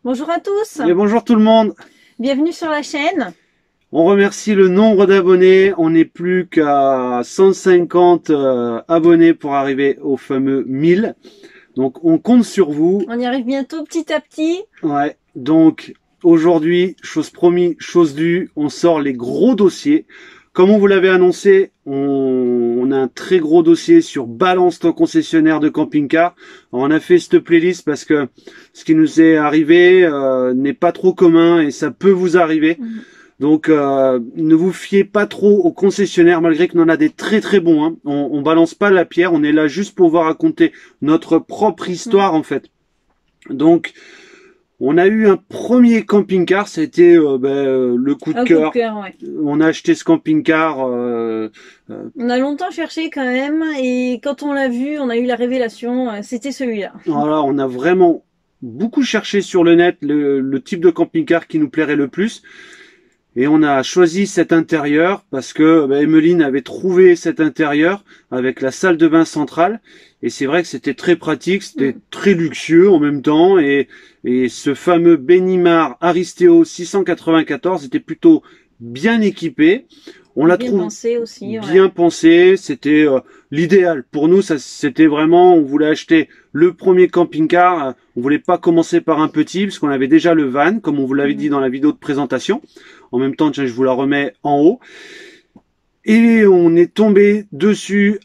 Bonjour à tous, Et bonjour tout le monde. bienvenue sur la chaîne. On remercie le nombre d'abonnés. On n'est plus qu'à 150 abonnés pour arriver au fameux 1000. Donc on compte sur vous. On y arrive bientôt petit à petit. Ouais. Donc aujourd'hui, chose promis, chose due, on sort les gros dossiers. Comme on vous l'avait annoncé, on a un très gros dossier sur balance ton concessionnaire de camping-car. On a fait cette playlist parce que ce qui nous est arrivé n'est pas trop commun et ça peut vous arriver. Donc ne vous fiez pas trop aux concessionnaires malgré qu'on en a des très très bons. Hein. On balance pas la pierre, on est là juste pour vous raconter notre propre histoire en fait. Donc on a eu un premier camping-car, c'était le coup de Un coup de cœur. cœur, ouais. On a acheté ce camping-car. On a longtemps cherché quand même et quand on l'a vu, on a eu la révélation, c'était celui-là. Voilà, on a vraiment beaucoup cherché sur le net le type de camping-car qui nous plairait le plus. Et on a choisi cet intérieur parce que Emeline avait trouvé cet intérieur avec la salle de bain centrale. Et c'est vrai que c'était très pratique, c'était très luxueux en même temps. Et ce fameux Benimar Aristeo 694 était plutôt bien équipé. On l'a trouvé pensé aussi. bien pensé, c'était l'idéal. Pour nous, ça c'était vraiment, on voulait acheter le premier camping-car. On voulait pas commencer par un petit, parce qu'on avait déjà le van, comme on vous l'avait dit dans la vidéo de présentation. En même temps, tiens, je vous la remets en haut. Et on est tombé dessus,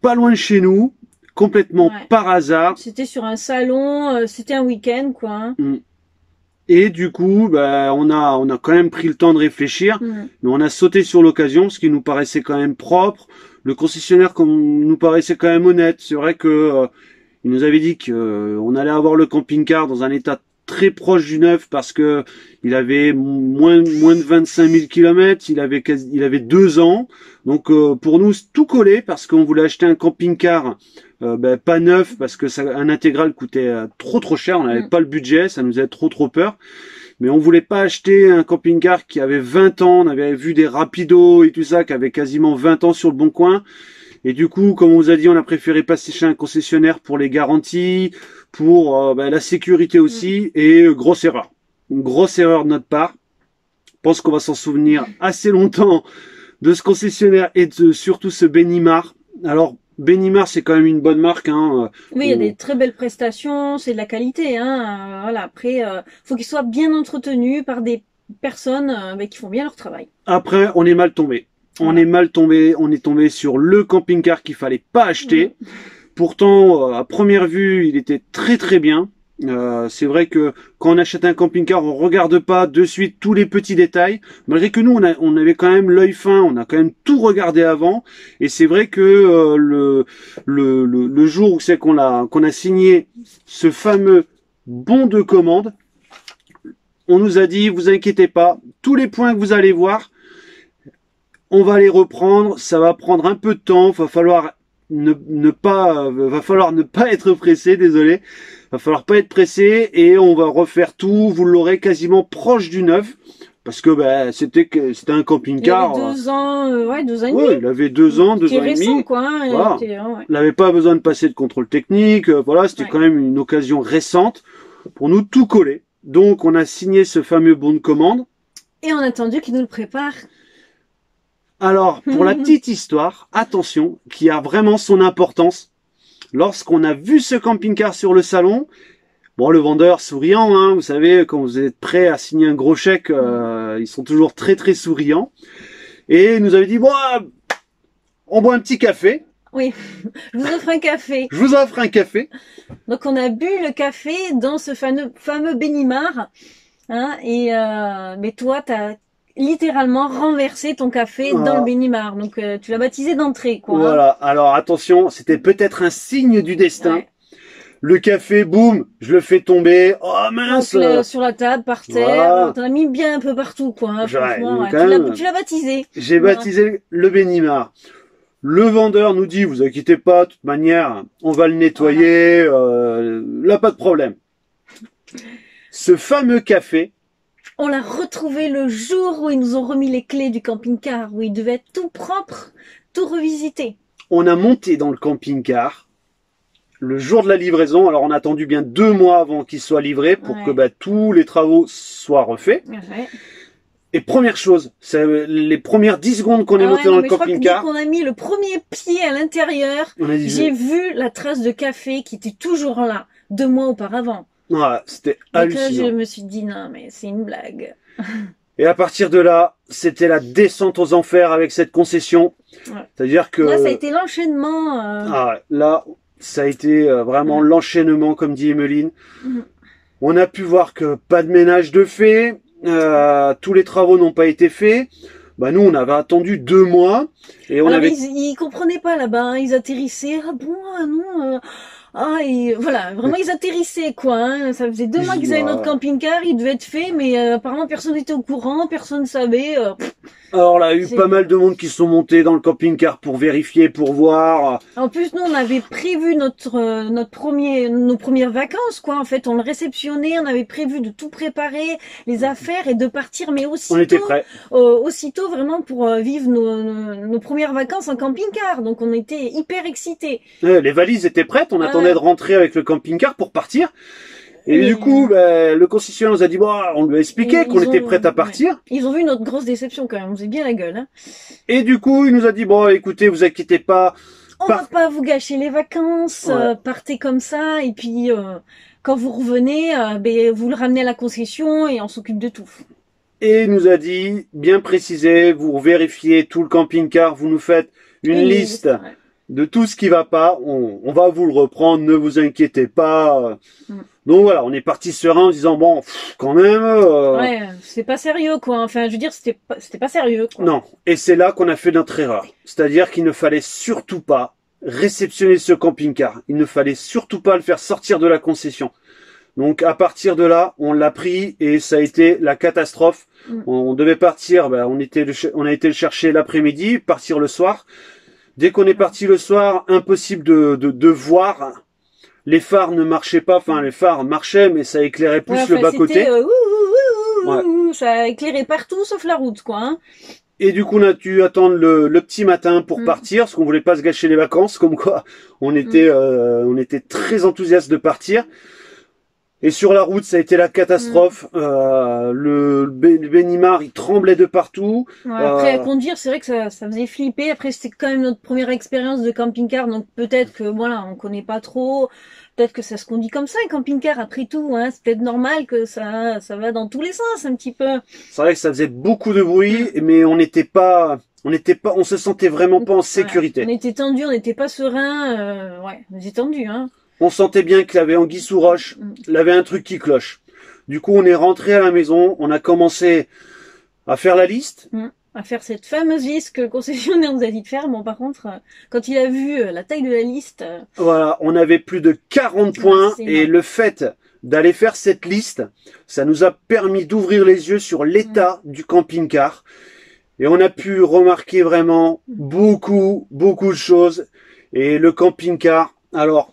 pas loin de chez nous, complètement par hasard. C'était sur un salon, c'était un week-end quoi. Et du coup, on a quand même pris le temps de réfléchir, mais on a sauté sur l'occasion, ce qui nous paraissait quand même propre. Le concessionnaire nous paraissait quand même honnête. C'est vrai que il nous avait dit qu'on allait avoir le camping-car dans un état très proche du neuf parce que il avait moins de 25 000 kilomètres, il avait 2 ans. Donc pour nous, tout collé parce qu'on voulait acheter un camping-car pas neuf parce que un intégral coûtait trop cher, on n'avait pas le budget, ça nous faisait trop peur. Mais on voulait pas acheter un camping-car qui avait 20 ans, on avait vu des rapidos et tout ça qui avait quasiment 20 ans sur le bon coin. Et du coup, comme on vous a dit, on a préféré passer chez un concessionnaire pour les garanties, pour la sécurité aussi, et grosse erreur. Une grosse erreur de notre part. Je pense qu'on va s'en souvenir assez longtemps de ce concessionnaire et de surtout ce Benimar. Alors, Benimar, c'est quand même une bonne marque. Hein. Oui, il y a des très belles prestations, c'est de la qualité. Hein. Voilà. Après, faut qu'il soit bien entretenu par des personnes qui font bien leur travail. Après, on est mal tombé. On est mal tombé, on est tombé sur le camping-car qu'il fallait pas acheter. Pourtant, à première vue, il était très bien. C'est vrai que quand on achète un camping-car, on regarde pas de suite tous les petits détails. Malgré que nous, on avait quand même l'œil fin, on a quand même tout regardé avant. Et c'est vrai que le jour où c'est qu'on a signé ce fameux bon de commande, on nous a dit, vous inquiétez pas, tous les points que vous allez voir, on va les reprendre, ça va prendre un peu de temps, va falloir ne pas être pressé, désolé. Va falloir pas être pressé et on va refaire tout, vous l'aurez quasiment proche du neuf parce que c'était un camping-car. Il avait 2 ans, 2 ans et demi. Ouais, il avait 2 ans, 2 ans et demi. Quoi, hein, voilà. Il n'avait pas besoin de passer de contrôle technique, voilà, c'était quand même une occasion récente pour nous tout coller. Donc on a signé ce fameux bon de commande. Et on a attendu qu'il nous le prépare. Alors, pour la petite histoire, attention, qui a vraiment son importance. Lorsqu'on a vu ce camping-car sur le salon, bon, le vendeur souriant, hein, vous savez, quand vous êtes prêt à signer un gros chèque, ils sont toujours très souriants. Et il nous avait dit, bon, on boit un petit café. Oui, je vous offre un café. Je vous offre un café. Donc on a bu le café dans ce fameux Benimar. Hein, mais toi, t'as littéralement renversé ton café dans le Benimar. Donc tu l'as baptisé d'entrée, quoi. Voilà. Alors attention, c'était peut-être un signe du destin. Le café, boum, je le fais tomber. Oh mince! Donc, sur la table, par terre. T'en as mis bien un peu partout, quoi. Hein, franchement, tu l'as bâtisé. J'ai baptisé le Benimar. Le vendeur nous dit, vous inquiétez pas, de toute manière, on va le nettoyer, là pas de problème. Ce fameux café, on l'a retrouvé le jour où ils nous ont remis les clés du camping-car, où il devait être tout propre, tout revisité. On a monté dans le camping-car. le jour de la livraison. Alors on a attendu bien 2 mois avant qu'il soit livré pour que tous les travaux soient refaits. Ouais. Et première chose, c'est les premières 10 secondes qu'on est monté dans le camping-car. Dès qu'on a mis le premier pied à l'intérieur, j'ai vu la trace de café qui était toujours là, 2 mois auparavant. Ouais, c'était hallucinant. Là, je me suis dit, non, mais c'est une blague. Et à partir de là, c'était la descente aux enfers avec cette concession. Ouais. C'est-à-dire que... Là, ça a été l'enchaînement. Ah ouais, là, ça a été vraiment l'enchaînement, comme dit Emeline. On a pu voir que pas de ménage de fait. Tous les travaux n'ont pas été faits. Bah nous on avait attendu 2 mois et on avait. Ils comprenaient pas là-bas. Hein. Ils atterrissaient. Ah bon, ah non. Et voilà, vraiment ils atterrissaient quoi. Hein. Ça faisait 2 mois qu'ils avaient notre camping-car. Il devait être fait, mais apparemment personne n'était au courant, personne ne savait. Alors là, il y a eu pas mal de monde qui sont montés dans le camping-car pour vérifier, pour voir. En plus, nous, on avait prévu nos premières vacances, quoi. En fait, on le réceptionnait, on avait prévu de tout préparer, les affaires et de partir, mais aussitôt. On était prêts. Aussitôt, vraiment, pour vivre nos premières vacances en camping-car. Donc, on était hyper excités. Les valises étaient prêtes, on attendait de rentrer avec le camping-car pour partir. Et du coup, le concessionnaire nous a dit, bon, on lui a expliqué qu'on était prêt à partir. Ouais. Ils ont vu notre grosse déception quand même, on faisait bien la gueule. Hein. Et du coup, il nous a dit, bon, écoutez, vous inquiétez pas. On va pas vous gâcher les vacances, partez comme ça, et puis quand vous revenez, vous le ramenez à la concession et on s'occupe de tout. Et il nous a dit, bien précisé, vous vérifiez tout le camping-car, vous nous faites une liste de tout ce qui va pas, on va vous le reprendre, ne vous inquiétez pas. Donc voilà, on est parti serein en disant bon, quand même. Ouais, c'est pas sérieux quoi. Enfin, je veux dire, c'était pas sérieux. Quoi. Non, et c'est là qu'on a fait notre erreur. C'est-à-dire qu'il ne fallait surtout pas réceptionner ce camping-car. Il ne fallait surtout pas le faire sortir de la concession. Donc à partir de là, on l'a pris et ça a été la catastrophe. On devait partir, on a été le chercher l'après-midi, partir le soir. Dès qu'on est parti le soir, impossible de voir. Les phares ne marchaient pas, enfin les phares marchaient, mais ça éclairait plus le bas-côté. Ça éclairait partout sauf la route, quoi. Hein. Et du coup, on a dû attendre le petit matin pour partir, parce qu'on voulait pas se gâcher les vacances, comme quoi on était très enthousiastes de partir. Et sur la route, ça a été la catastrophe. Le Benimar, il tremblait de partout. Après, à conduire, c'est vrai que ça faisait flipper. Après, c'était quand même notre première expérience de camping-car, donc peut-être que voilà, on connaît pas trop. Peut-être que ça se conduit comme ça, un camping-car. Après tout, hein, c'est peut-être normal que ça va dans tous les sens un petit peu. C'est vrai que ça faisait beaucoup de bruit, mais on se sentait vraiment pas en sécurité. On était tendu, on n'était pas serein. On était tendu, hein. On sentait bien qu'il avait anguille sous roche, il avait un truc qui cloche. Du coup, on est rentré à la maison, on a commencé à faire la liste. À faire cette fameuse liste que le concessionnaire nous a dit de faire. Bon, par contre, quand il a vu la taille de la liste... Voilà, on avait plus de 40 points et le fait d'aller faire cette liste, ça nous a permis d'ouvrir les yeux sur l'état du camping-car. Et on a pu remarquer vraiment beaucoup de choses. Et le camping-car, alors...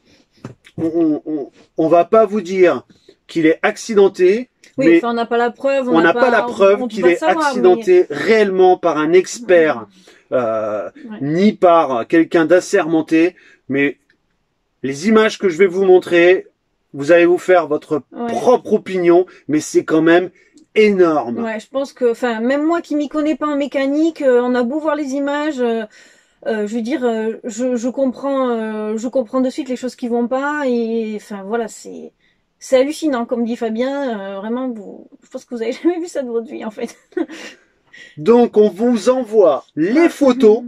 On va pas vous dire qu'il est accidenté, mais on n'a pas la preuve. On n'a pas la preuve qu'il est accidenté réellement par un expert, ni par quelqu'un d'assermenté. Mais les images que je vais vous montrer, vous allez vous faire votre propre opinion, mais c'est quand même énorme. Ouais, je pense que, même moi qui m'y connais pas en mécanique, on a beau voir les images. Je veux dire, je comprends de suite les choses qui vont pas et voilà, c'est hallucinant comme dit Fabien. Vraiment, je pense que vous avez jamais vu ça de votre vie en fait. Donc on vous envoie les photos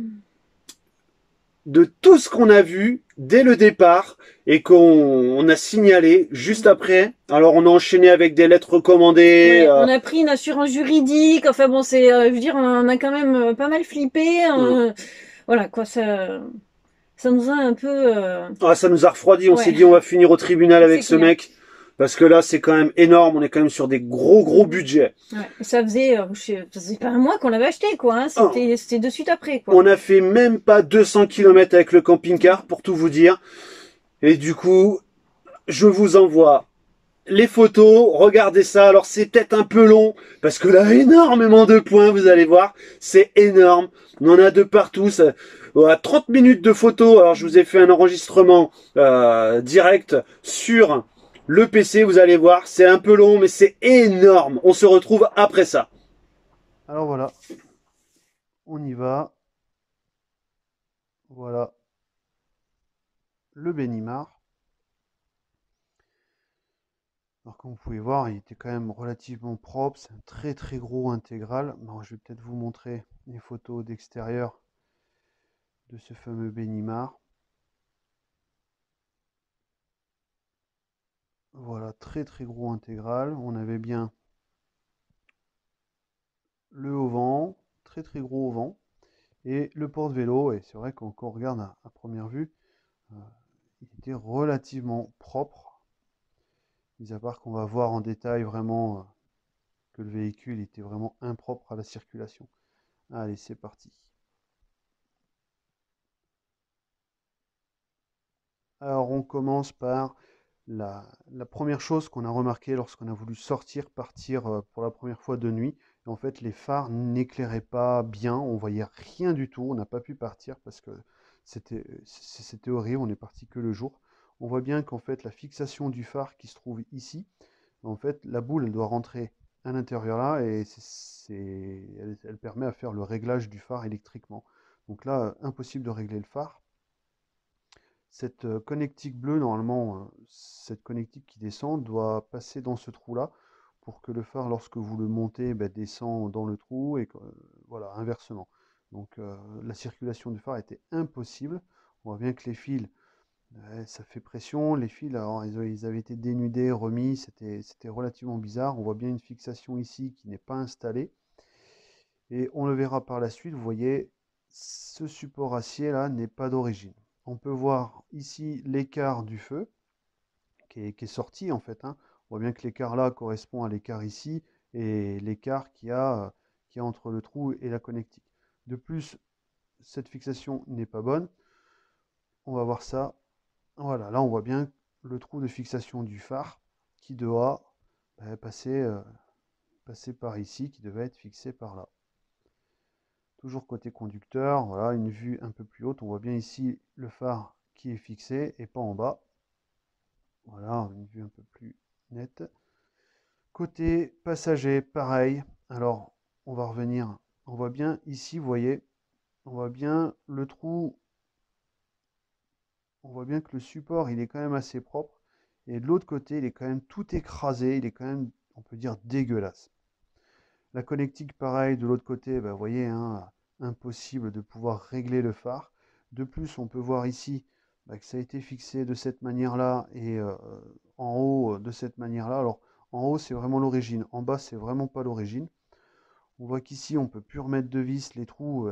de tout ce qu'on a vu dès le départ et qu'on a signalé juste après. Alors on a enchaîné avec des lettres recommandées. On a pris une assurance juridique. Enfin bon, je veux dire, on a quand même pas mal flippé. Voilà quoi, ça nous a un peu... ça nous a refroidi, on s'est dit on va finir au tribunal avec ce mec. Parce que là c'est quand même énorme, on est quand même sur des gros budgets. Ça faisait pas un mois qu'on l'avait acheté quoi, hein. C'était de suite après quoi. On a fait même pas 200 km avec le camping-car pour tout vous dire. Et du coup, je vous envoie les photos, regardez ça. Alors c'est peut-être un peu long, parce que là, énormément de points, vous allez voir. C'est énorme. On en a de partout. à 30 minutes de photo. Alors je vous ai fait un enregistrement direct sur le PC, vous allez voir, c'est un peu long mais c'est énorme. On se retrouve après ça. Alors voilà, on y va. Voilà le Bénimar. Alors comme vous pouvez voir, il était quand même relativement propre, c'est un très gros intégral. Bon, je vais peut-être vous montrer les photos d'extérieur de ce fameux Bénimar. Voilà, très gros intégral. On avait bien le auvent, très gros auvent, et le porte-vélo. Et c'est vrai qu'on regarde à première vue, euh, il était relativement propre. Mis à part qu'on va voir en détail vraiment que le véhicule était vraiment impropre à la circulation. Allez, c'est parti. Alors on commence par la première chose qu'on a remarqué lorsqu'on a voulu sortir, partir pour la première fois de nuit. Et en fait, les phares n'éclairaient pas bien, on voyait rien du tout. On n'a pas pu partir parce que c'était horrible. On est parti que le jour. On voit bien qu'en fait, la fixation du phare qui se trouve ici, en fait, la boule, elle doit rentrer à l'intérieur là et elle permet à faire le réglage du phare électriquement. Donc là, impossible de régler le phare. Cette connectique bleue, normalement, cette connectique qui descend doit passer dans ce trou-là pour que le phare, lorsque vous le montez, descend dans le trou et voilà, inversement. Donc la circulation du phare était impossible. On voit bien que les fils, ça fait pression. Les fils, alors, ils avaient été dénudés, remis, c'était relativement bizarre. On voit bien une fixation ici qui n'est pas installée. Et on le verra par la suite, vous voyez, ce support acier là n'est pas d'origine. On peut voir ici l'écart du feu qui est sorti en fait, hein. On voit bien que l'écart là correspond à l'écart ici et l'écart qu'il y a entre le trou et la connectique. De plus, cette fixation n'est pas bonne. On va voir ça. Voilà, là on voit bien le trou de fixation du phare qui doit passer par ici, qui devait être fixé par là. Toujours côté conducteur, voilà, une vue un peu plus haute. On voit bien ici le phare qui est fixé et pas en bas. Voilà, une vue un peu plus nette. Côté passager, pareil. Alors, on va revenir. On voit bien ici, vous voyez, on voit bien le trou. On voit bien que le support, il est quand même assez propre. Et de l'autre côté, il est quand même tout écrasé. Il est quand même, on peut dire, dégueulasse. La connectique, pareil, de l'autre côté, vous voyez, hein, impossible de pouvoir régler le phare. De plus, on peut voir ici que ça a été fixé de cette manière-là et en haut de cette manière-là. Alors, en haut, c'est vraiment l'origine. En bas, c'est vraiment pas l'origine. On voit qu'ici, on peut plus remettre de vis. Les trous,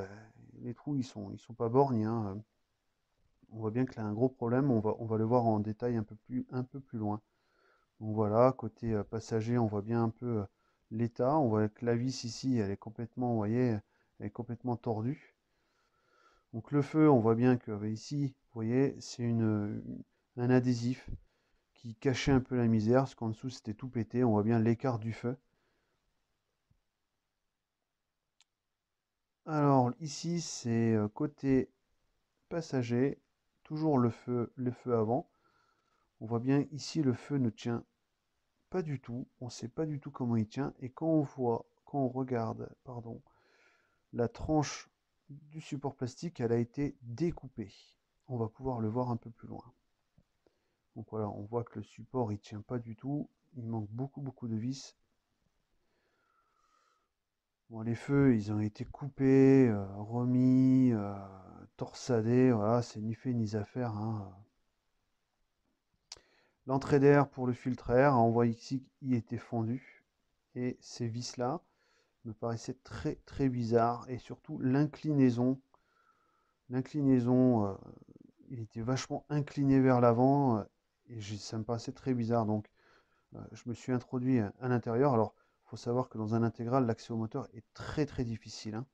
ils sont pas borgnes, hein. On voit bien qu'il y a un gros problème. On va le voir en détail un peu plus loin. Donc voilà, côté passager, on voit bien un peu l'état. On voit que la vis ici, elle est complètement, vous voyez, elle est complètement tordue. Donc le feu, on voit bien que ici, vous voyez, c'est un adhésif qui cachait un peu la misère, parce qu'en dessous c'était tout pété. On voit bien l'écart du feu. Alors ici, c'est côté passager, toujours le feu avant. On voit bien ici, le feu ne tient pas du tout. On ne sait pas du tout comment il tient. Et quand on regarde, pardon, la tranche du support plastique, elle a été découpée. On va pouvoir le voir un peu plus loin. Donc voilà, on voit que le support, il tient pas du tout. Il manque beaucoup de vis. Bon, les feux, ils ont été coupés, remis, torsadés. Voilà, c'est ni fait ni à faire, hein. L'entrée d'air pour le filtre à air, on voit ici qu'il était fondu. Et ces vis-là me paraissaient très bizarres. Et surtout, l'inclinaison. L'inclinaison, il était vachement incliné vers l'avant. Et ça me paraissait très bizarre. Donc, je me suis introduit à l'intérieur. Alors, il faut savoir que dans un intégral, l'accès au moteur est très difficile, hein.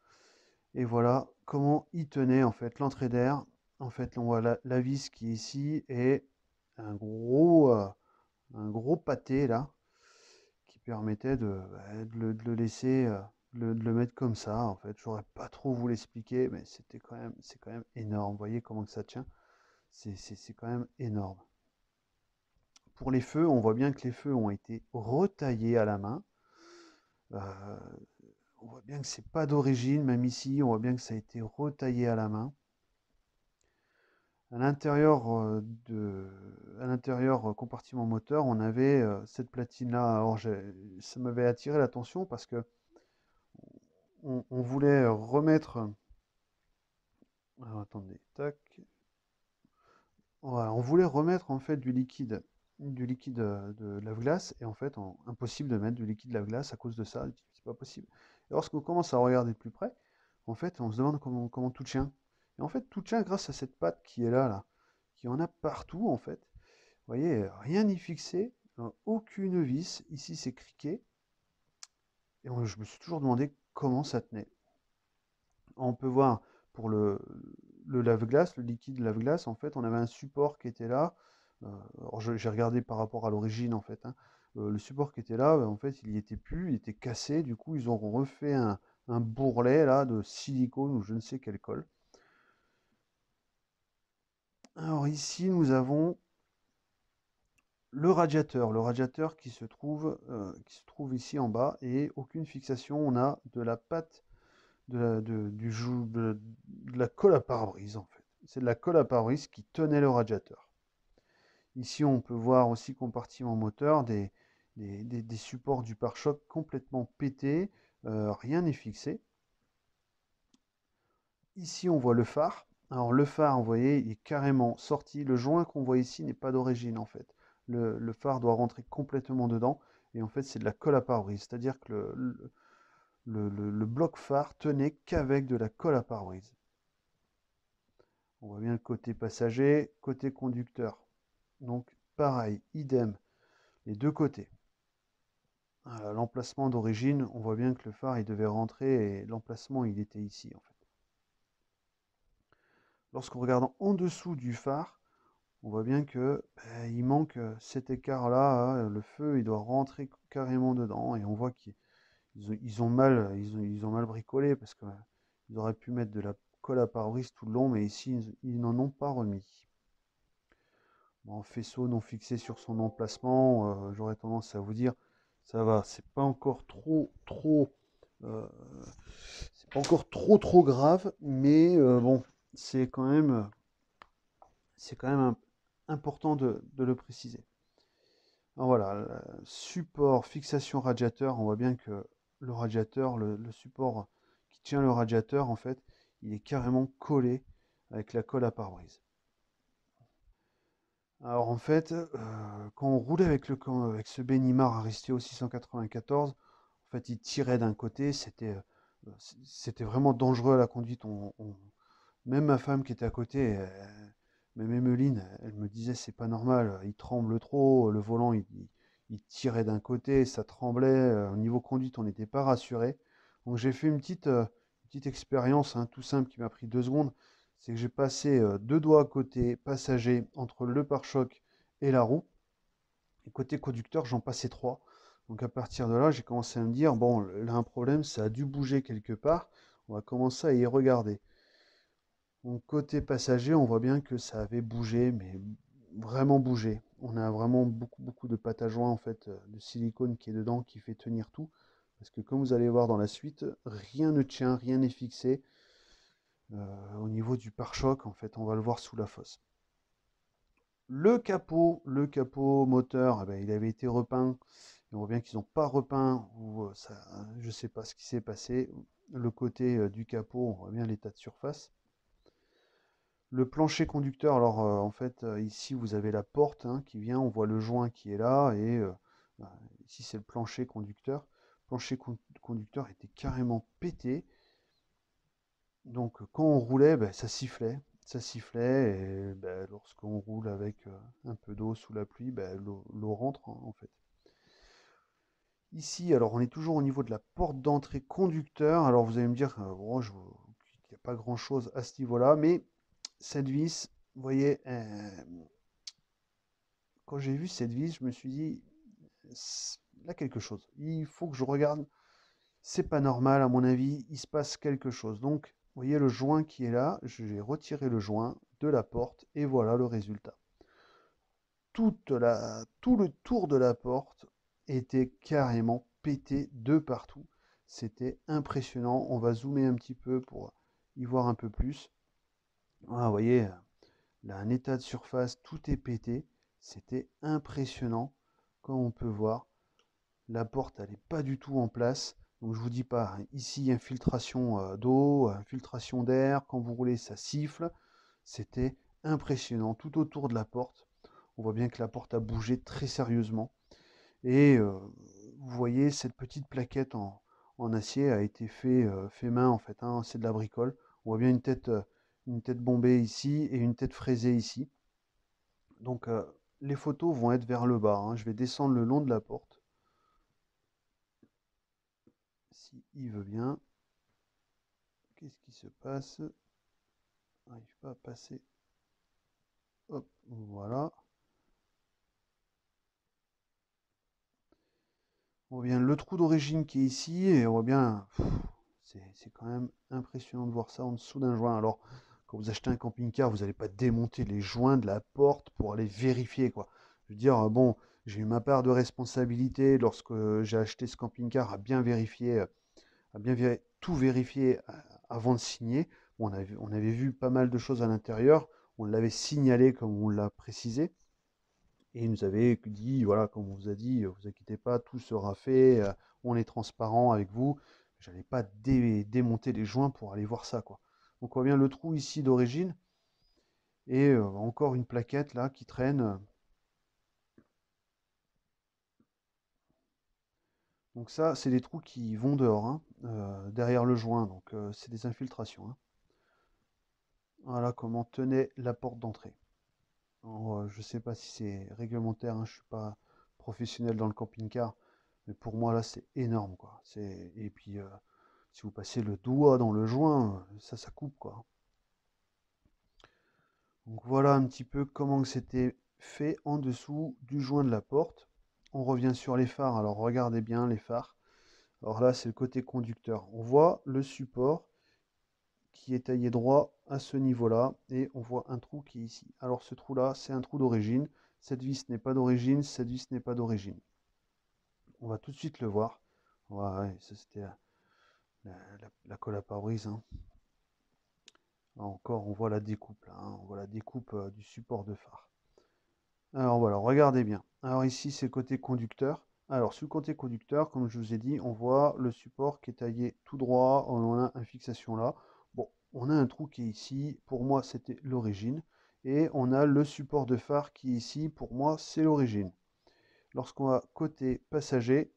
Et voilà comment il tenait en fait l'entrée d'air. En fait, on voit la vis qui est ici et un gros pâté là qui permettait de le laisser. de le mettre comme ça, en fait. J'aurais pas trop vous l'expliquer, mais c'est quand même énorme. Vous voyez comment que ça tient? C'est quand même énorme. Pour les feux, on voit bien que les feux ont été retaillés à la main. Euh, on voit bien que c'est pas d'origine, même ici, on voit bien que ça a été retaillé à la main. À l'intérieur compartiment moteur, on avait cette platine-là. Alors, ça m'avait attiré l'attention parce que on voulait remettre. Alors, attendez, tac. Voilà, on voulait remettre en fait du liquide de lave-glace, et en fait, impossible de mettre du liquide lave-glace à cause de ça. C'est pas possible. Et lorsqu'on commence à regarder de plus près, en fait, on se demande comment tout tient. Et en fait, tout tient grâce à cette patte qui est là, là, qui en a partout en fait. Vous voyez, rien n'y fixé, aucune vis. Ici, c'est criqué. Et je me suis toujours demandé comment ça tenait. On peut voir pour le lave-glace, le liquide lave-glace, en fait, on avait un support qui était là. Alors j'ai regardé par rapport à l'origine, en fait, hein. Le support qui était là, en fait, il y était plus, il était cassé. Du coup, ils ont refait un bourrelet là de silicone ou je ne sais quelle colle. Alors ici, nous avons le radiateur qui se trouve ici en bas, et aucune fixation. On a de la pâte de la colle à pare-brise en fait. C'est de la colle à pare-brise qui tenait le radiateur. Ici, on peut voir aussi compartiment moteur, des supports du pare-choc complètement pétés, rien n'est fixé. Ici, on voit le phare. Alors le phare, vous voyez, il est carrément sorti. Le joint qu'on voit ici n'est pas d'origine en fait. Le phare doit rentrer complètement dedans, et en fait c'est de la colle à pare-brise. C'est-à-dire que le bloc phare tenait qu'avec de la colle à pare-brise. On voit bien le côté passager, côté conducteur. Donc pareil, idem, les deux côtés. L'emplacement d'origine, on voit bien que le phare il devait rentrer, et l'emplacement il était ici en fait. Lorsqu'on regarde en dessous du phare, on voit bien que il manque cet écart-là, hein. Le feu il doit rentrer carrément dedans, et on voit ils ont mal bricolé, parce que ils auraient pu mettre de la colle à pare-brise tout le long, mais ici ils n'en ont pas remis. Bon, faisceau non fixé sur son emplacement, j'aurais tendance à vous dire, ça va, euh, c'est pas encore trop grave, mais bon, c'est quand même, c'est quand même important de le préciser. Alors voilà, support, fixation radiateur, on voit bien que le radiateur, le support qui tient le radiateur, en fait, il est carrément collé avec la colle à pare-brise. Alors en fait, quand on roulait avec ce Benimar Aristeo 694, en fait, il tirait d'un côté, c'était vraiment dangereux à la conduite. Même ma femme qui était à côté, même Emeline, elle me disait c'est pas normal, il tremble trop, le volant il tirait d'un côté, ça tremblait. Au niveau conduite, on n'était pas rassuré. Donc j'ai fait une petite expérience, hein, tout simple, qui m'a pris 2 secondes. C'est que j'ai passé 2 doigts côté passager entre le pare-choc et la roue. Et côté conducteur, j'en passais 3. Donc à partir de là, j'ai commencé à me dire, bon, là un problème, ça a dû bouger quelque part. On va commencer à y regarder. Donc côté passager, on voit bien que ça avait bougé, mais vraiment bougé. On a vraiment beaucoup de pâte à joint en fait, de silicone qui est dedans, qui fait tenir tout. Parce que comme vous allez voir dans la suite, rien ne tient, rien n'est fixé. Au niveau du pare-choc, en fait, on va le voir sous la fosse. Le capot moteur, eh ben, il avait été repeint. Et on voit bien qu'ils n'ont pas repeint, ou je ne sais pas ce qui s'est passé. Le côté du capot, on voit bien l'état de surface. Le plancher conducteur, alors en fait, ici vous avez la porte, hein, qui vient, on voit le joint qui est là, et ici c'est le plancher conducteur. Le plancher conducteur était carrément pété. Donc quand on roulait, ben, ça sifflait, et ben, lorsqu'on roule avec un peu d'eau sous la pluie, ben, l'eau rentre, hein, en fait. Ici, alors on est toujours au niveau de la porte d'entrée conducteur. Alors vous allez me dire, bon, qu'il n'y a pas grand-chose à ce niveau-là, mais cette vis, vous voyez, quand j'ai vu cette vis, je me suis dit, là quelque chose. Il faut que je regarde c'est pas normal, à mon avis, il se passe quelque chose. Donc, vous voyez le joint qui est là, j'ai retiré le joint de la porte et voilà le résultat. Tout le tour de la porte était carrément pété de partout. C'était impressionnant. On va zoomer un petit peu pour y voir un peu plus. Ah, vous voyez, là, un état de surface, tout est pété. C'était impressionnant. Comme on peut voir, la porte, elle n'est pas du tout en place. Donc je vous dis pas, hein, ici, infiltration d'eau, infiltration d'air. Quand vous roulez, ça siffle. C'était impressionnant. Tout autour de la porte, on voit bien que la porte a bougé très sérieusement. Et vous voyez, cette petite plaquette en acier a été fait main en fait, hein, c'est de la bricole. On voit bien une tête bombée ici et une tête fraisée ici. Donc les photos vont être vers le bas, hein. Je vais descendre le long de la porte, si il veut bien. Qu'est-ce qui se passe? N'arrive pas à passer. Hop, voilà. On voit bien le trou d'origine qui est ici et on voit bien, c'est quand même impressionnant de voir ça en dessous d'un joint. Alors, quand vous achetez un camping-car, vous n'allez pas démonter les joints de la porte pour aller vérifier, quoi. Je veux dire, bon, j'ai eu ma part de responsabilité lorsque j'ai acheté ce camping-car à bien vérifier, tout vérifier avant de signer. Bon, on avait vu pas mal de choses à l'intérieur. On l'avait signalé comme on l'a précisé. Et il nous avait dit, voilà, comme on vous a dit, vous inquiétez pas, tout sera fait, on est transparent avec vous. J'allais pas démonter les joints pour aller voir ça, quoi. Donc on voit bien le trou ici d'origine et encore une plaquette là qui traîne. Donc ça, c'est des trous qui vont dehors, hein, derrière le joint. Donc c'est des infiltrations, hein. Voilà comment tenait la porte d'entrée. Je sais pas si c'est réglementaire, hein, je suis pas professionnel dans le camping-car, mais pour moi là c'est énorme quoi. Et puis si vous passez le doigt dans le joint, ça coupe quoi. Donc voilà un petit peu comment c'était fait en dessous du joint de la porte. On revient sur les phares. Alors regardez bien les phares. Alors là c'est le côté conducteur. On voit le support qui est taillé droit à ce niveau-là et on voit un trou qui est ici. Alors ce trou-là, c'est un trou d'origine. Cette vis n'est pas d'origine, cette vis n'est pas d'origine. On va tout de suite le voir. Ouais, ça c'était la colle à pare-brise, hein. Là encore, on voit la découpe, là, hein. On voit la découpe du support de phare. Alors voilà, regardez bien. Alors ici, c'est côté conducteur. Alors sur le côté conducteur, comme je vous ai dit, on voit le support qui est taillé tout droit. On a une fixation là. Bon, on a un trou qui est ici. Pour moi, c'était l'origine. Et on a le support de phare qui est ici. Pour moi, c'est l'origine. Lorsqu'on va côté passager,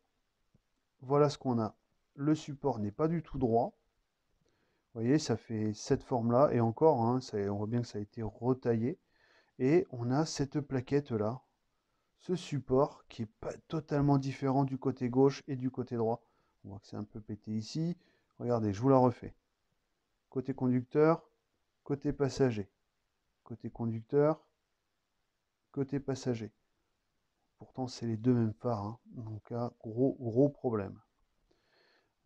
voilà ce qu'on a. Le support n'est pas du tout droit. Vous voyez, ça fait cette forme-là. Et encore, hein, on voit bien que ça a été retaillé. Et on a cette plaquette-là, ce support qui est pas totalement différent du côté gauche et du côté droit. On voit que c'est un peu pété ici. Regardez, je vous la refais. Côté conducteur, côté passager. Côté conducteur, côté passager. Pourtant, c'est les deux mêmes phares, hein. Donc là, gros problème.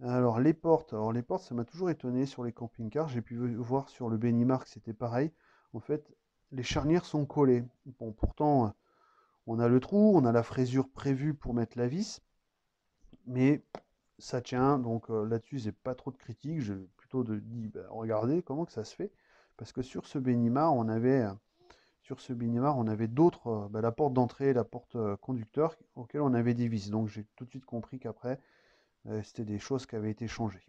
Alors les portes, ça m'a toujours étonné sur les camping-cars. J'ai pu voir sur le Benimar que c'était pareil. En fait, les charnières sont collées. Bon, pourtant, on a le trou, on a la fraisure prévue pour mettre la vis, mais ça tient. Donc là-dessus, j'ai pas trop de critiques. Je plutôt dit, bah, regardez comment que ça se fait. Parce que sur ce Benimar, on avait d'autres, bah, la porte d'entrée, la porte conducteur, auquel on avait des vis. Donc j'ai tout de suite compris qu'après, c'était des choses qui avaient été changées.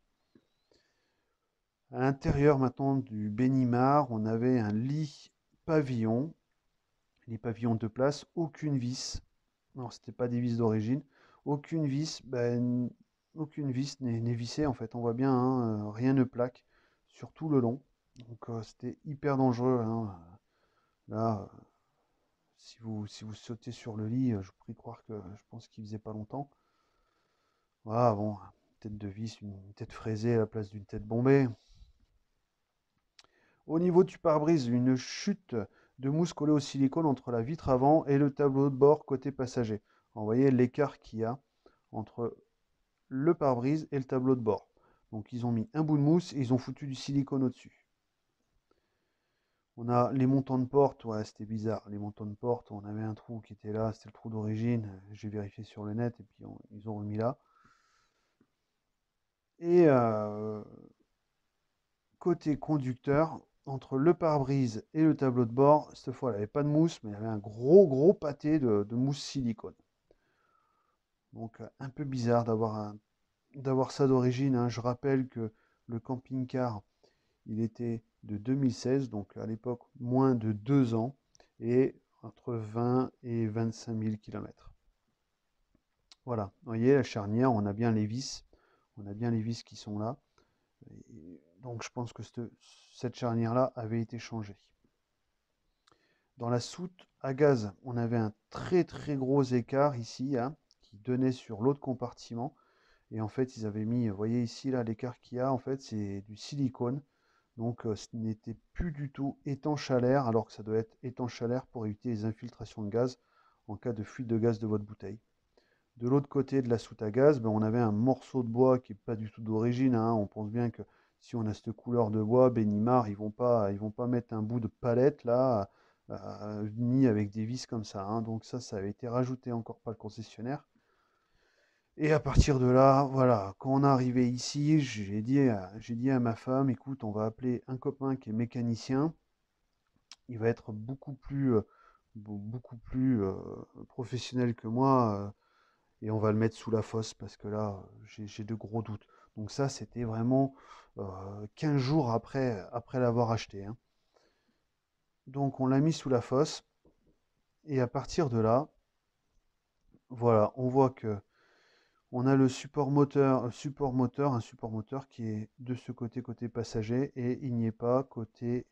À l'intérieur maintenant du Benimar, on avait un lit pavillon, les pavillons de place, aucune vis. Non, c'était pas des vis d'origine. Aucune vis, ben, aucune vis n'est vissée en fait. On voit bien, hein, rien ne plaque sur tout le long. Donc c'était hyper dangereux, hein. Là, si vous sautez sur le lit, je vous prie de croire que je pense qu'il faisait pas longtemps. Voilà, bon, une tête de vis, une tête fraisée à la place d'une tête bombée. Au niveau du pare-brise, une chute de mousse collée au silicone entre la vitre avant et le tableau de bord côté passager. Vous voyez l'écart qu'il y a entre le pare-brise et le tableau de bord. Donc ils ont mis un bout de mousse et ils ont foutu du silicone au-dessus. On a les montants de porte, ouais, c'était bizarre. Les montants de porte, on avait un trou qui était là, c'était le trou d'origine. J'ai vérifié sur le net et puis ils ont remis là. Et côté conducteur, entre le pare-brise et le tableau de bord, cette fois, il n'y avait pas de mousse, mais il y avait un gros pâté de mousse silicone. Donc un peu bizarre d'avoir ça d'origine, hein. Je rappelle que le camping-car, il était de 2016, donc à l'époque moins de 2 ans, et entre 20 et 25 000 km. Voilà, vous voyez la charnière, on a bien les vis, qui sont là. Et donc je pense que cette charnière-là avait été changée. Dans la soute à gaz, on avait un très gros écart ici, hein, qui donnait sur l'autre compartiment. Et en fait, ils avaient mis, vous voyez ici, là, l'écart qu'il y a, en fait, c'est du silicone. Donc, ce n'était plus du tout étanche à l'air, alors que ça doit être étanche à l'air pour éviter les infiltrations de gaz en cas de fuite de gaz de votre bouteille. De l'autre côté de la soute à gaz, ben, on avait un morceau de bois qui n'est pas du tout d'origine, hein. On pense bien que si on a cette couleur de bois, Benimar, ils vont pas mettre un bout de palette là, mis avec des vis comme ça, hein. Donc ça avait été rajouté encore par le concessionnaire. Et à partir de là, voilà, quand on est arrivé ici, j'ai dit à ma femme, écoute, on va appeler un copain qui est mécanicien. Il va être beaucoup plus professionnel que moi, et on va le mettre sous la fosse parce que là, j'ai de gros doutes. Donc ça, c'était vraiment 15 jours après l'avoir acheté, hein. Donc on l'a mis sous la fosse et à partir de là, voilà, on voit que on a le support moteur, un support moteur qui est de ce côté passager et il n'y est pas côté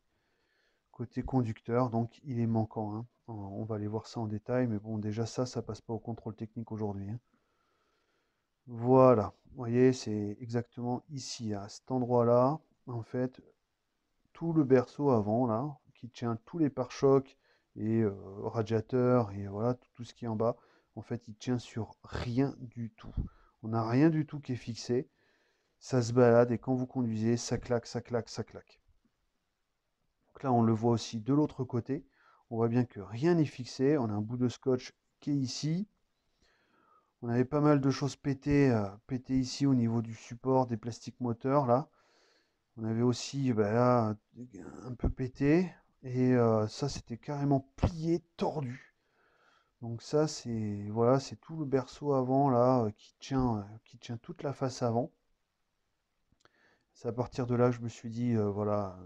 conducteur, donc il est manquant, hein. On va aller voir ça en détail, mais bon, déjà ça passe pas au contrôle technique aujourd'hui, hein. Voilà, vous voyez, c'est exactement ici, à cet endroit-là, en fait, tout le berceau avant, là, qui tient tous les pare-chocs et radiateurs, et voilà, tout ce qui est en bas, en fait, il tient sur rien du tout. On n'a rien du tout qui est fixé, ça se balade, et quand vous conduisez, ça claque, ça claque, ça claque. Donc là, on le voit aussi de l'autre côté, on voit bien que rien n'est fixé, on a un bout de scotch qui est ici. On avait pas mal de choses pétées ici au niveau du support des plastiques moteurs là. On avait aussi là, un peu pété et ça c'était carrément plié, tordu. Donc ça c'est voilà, c'est tout le berceau avant là qui tient toute la face avant. C'est à partir de là que je me suis dit voilà,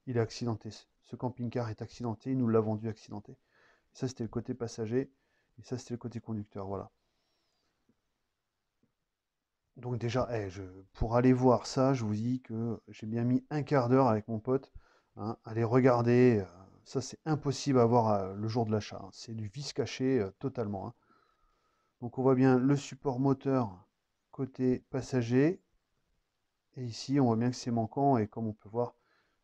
il est accidenté. Ce camping-car est accidenté, nous l'avons vendu accidenté. Ça c'était le côté passager et ça c'était le côté conducteur, voilà. Donc déjà, pour aller voir ça, je vous dis que j'ai bien mis un quart d'heure avec mon pote, hein, aller regarder. Ça, c'est impossible à voir le jour de l'achat, hein. C'est du vis caché totalement, hein. Donc on voit bien le support moteur côté passager. Et ici, on voit bien que c'est manquant. Et comme on peut voir,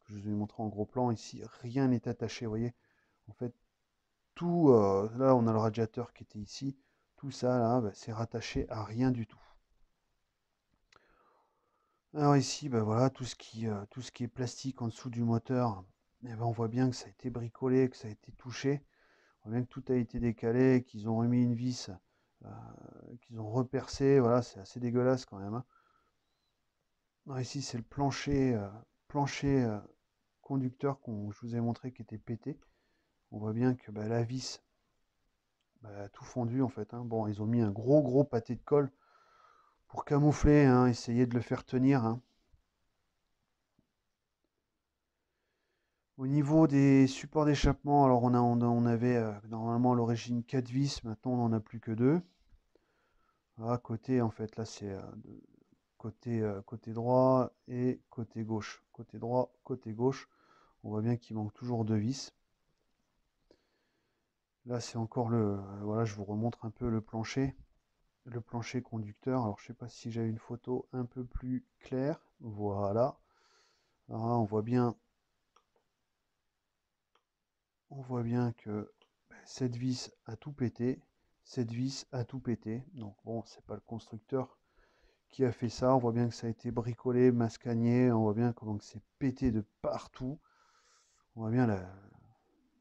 que je vous ai montré en gros plan, ici, rien n'est attaché. Vous voyez, en fait, tout, là, on a le radiateur qui était ici. Tout ça, là, bah, c'est rattaché à rien du tout. Alors ici, ben voilà, tout ce qui est plastique en dessous du moteur, eh ben on voit bien que ça a été bricolé, que ça a été touché. On voit bien que tout a été décalé, qu'ils ont remis une vis, euh, qu'ils ont repercé. Voilà, c'est assez dégueulasse quand même, hein. Alors ici, c'est le plancher conducteur je vous ai montré qui était pété. On voit bien que la vis a tout fondu en fait, hein. Bon, ils ont mis un gros pâté de colle pour camoufler, hein, essayer de le faire tenir, hein. Au niveau des supports d'échappement, alors on avait normalement à l'origine 4 vis, maintenant on n'en a plus que 2. À côté, en fait, là c'est côté droit et côté gauche. Côté droit, côté gauche, on voit bien qu'il manque toujours 2 vis. Là c'est encore voilà, je vous remontre un peu le plancher conducteur. Alors je sais pas si j'ai une photo un peu plus claire. Voilà. Alors, on voit bien que cette vis a tout pété. Cette vis a tout pété. Donc bon, c'est pas le constructeur qui a fait ça. On voit bien que ça a été bricolé, mascagné. On voit bien comment c'est pété de partout. On voit bien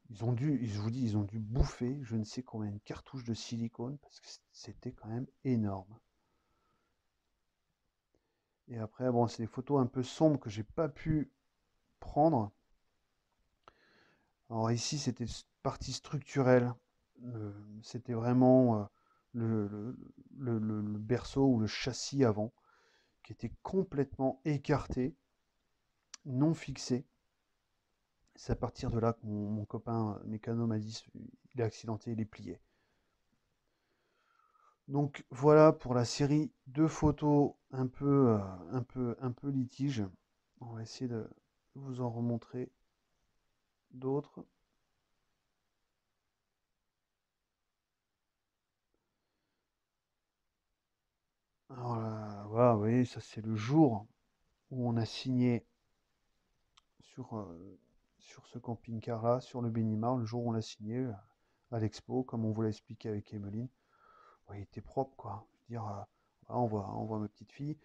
ils ont dû, je vous dis, ils ont dû bouffer je ne sais combien de cartouches de silicone parce que c'était quand même énorme. Et après, bon, c'est des photos un peu sombres que j'ai pas pu prendre. Alors ici, c'était partie structurelle. C'était vraiment le, le- le berceau ou le châssis avant qui était complètement écarté, non fixé. C'est à partir de là que mon copain mécano m'a dit il est accidenté, il est plié. Donc voilà pour la série de photos un peu litige. On va essayer de vous en remontrer d'autres. Alors là, voilà, vous voyez, ça c'est le jour où on a signé sur, sur ce camping-car-là, sur le Bénimar, le jour où on l'a signé à l'expo, comme on vous l'a expliqué avec Emeline. Ouais, il était propre, quoi. Je veux dire, voilà, on voit ma petite fille.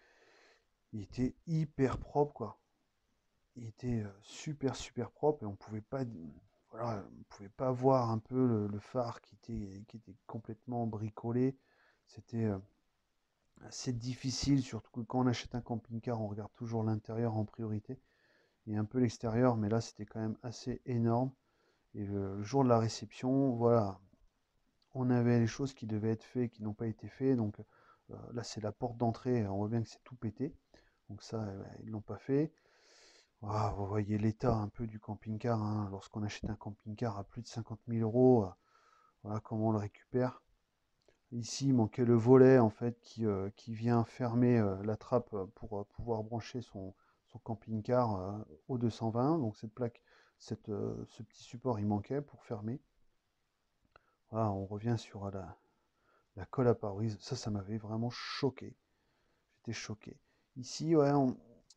Il était hyper propre, quoi. Il était super, super propre et on pouvait pas, voilà, on pouvait pas voir un peu le phare qui était complètement bricolé. C'était assez difficile, surtout que quand on achète un camping-car, on regarde toujours l'intérieur en priorité et un peu l'extérieur, mais là c'était quand même assez énorme. Et le jour de la réception, voilà, on avait les choses qui devaient être faites, qui n'ont pas été faites. Donc là c'est la porte d'entrée, on voit bien que c'est tout pété. Donc ça, ils l'ont pas fait. Ah, vous voyez l'état un peu du camping-car, hein. Lorsqu'on achète un camping-car à plus de 50 000 euros, voilà comment on le récupère. Ici, il manquait le volet en fait qui vient fermer la trappe pour pouvoir brancher son camping-car au 220. Donc cette plaque, ce petit support, il manquait pour fermer. Voilà, on revient sur la colle à pare-brise. Ça m'avait vraiment choqué. J'étais choqué. Ici, ouais,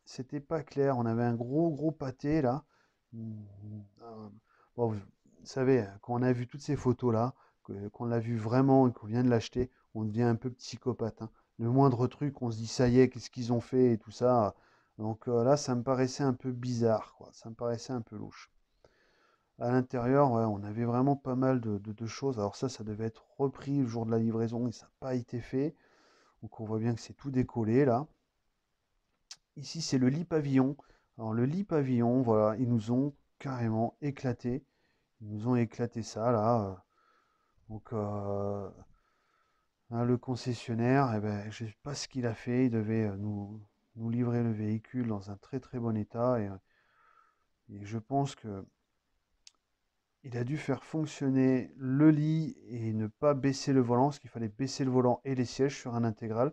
c'était pas clair. On avait un gros pâté là. Bon, vous savez, quand on a vu toutes ces photos là, qu'on l'a vu vraiment et qu'on vient de l'acheter, on devient un peu psychopathe, hein. Le moindre truc, on se dit ça y est, qu'est-ce qu'ils ont fait et tout ça. Donc là, ça me paraissait un peu bizarre, quoi. Ça me paraissait un peu louche. À l'intérieur, ouais, on avait vraiment pas mal de choses. Alors ça devait être repris le jour de la livraison et ça n'a pas été fait. Donc on voit bien que c'est tout décollé là. Ici, c'est le lit pavillon. Alors, le lit pavillon, voilà, ils nous ont carrément éclaté. Ils nous ont éclaté ça, là. Donc, hein, le concessionnaire, eh ben, je ne sais pas ce qu'il a fait. Il devait nous livrer le véhicule dans un très bon état. Et je pense que il a dû faire fonctionner le lit et ne pas baisser le volant, parce qu'il fallait baisser le volant et les sièges sur un intégral.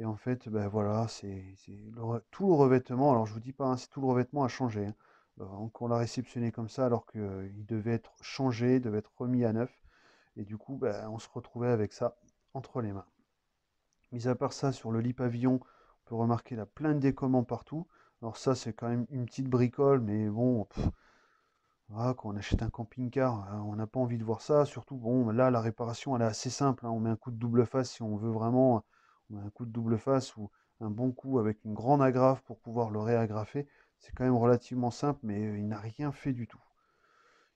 Et en fait, ben voilà, tout le revêtement. Alors je vous dis pas, hein, c'est tout le revêtement a changé, hein. Donc on l'a réceptionné comme ça alors qu'il devait être changé, devait être remis à neuf. Et du coup, ben, on se retrouvait avec ça entre les mains. Mis à part ça, sur le lit pavillon, on peut remarquer la plein de décomments partout. Alors ça, c'est quand même une petite bricole, mais bon, voilà, quand on achète un camping-car, on n'a pas envie de voir ça. Surtout, bon, là, la réparation, elle est assez simple, hein. On met un coup de double face si on veut vraiment. On met un coup de double face ou un bon coup avec une grande agrafe pour pouvoir le réagrafer. C'est quand même relativement simple, mais il n'a rien fait du tout.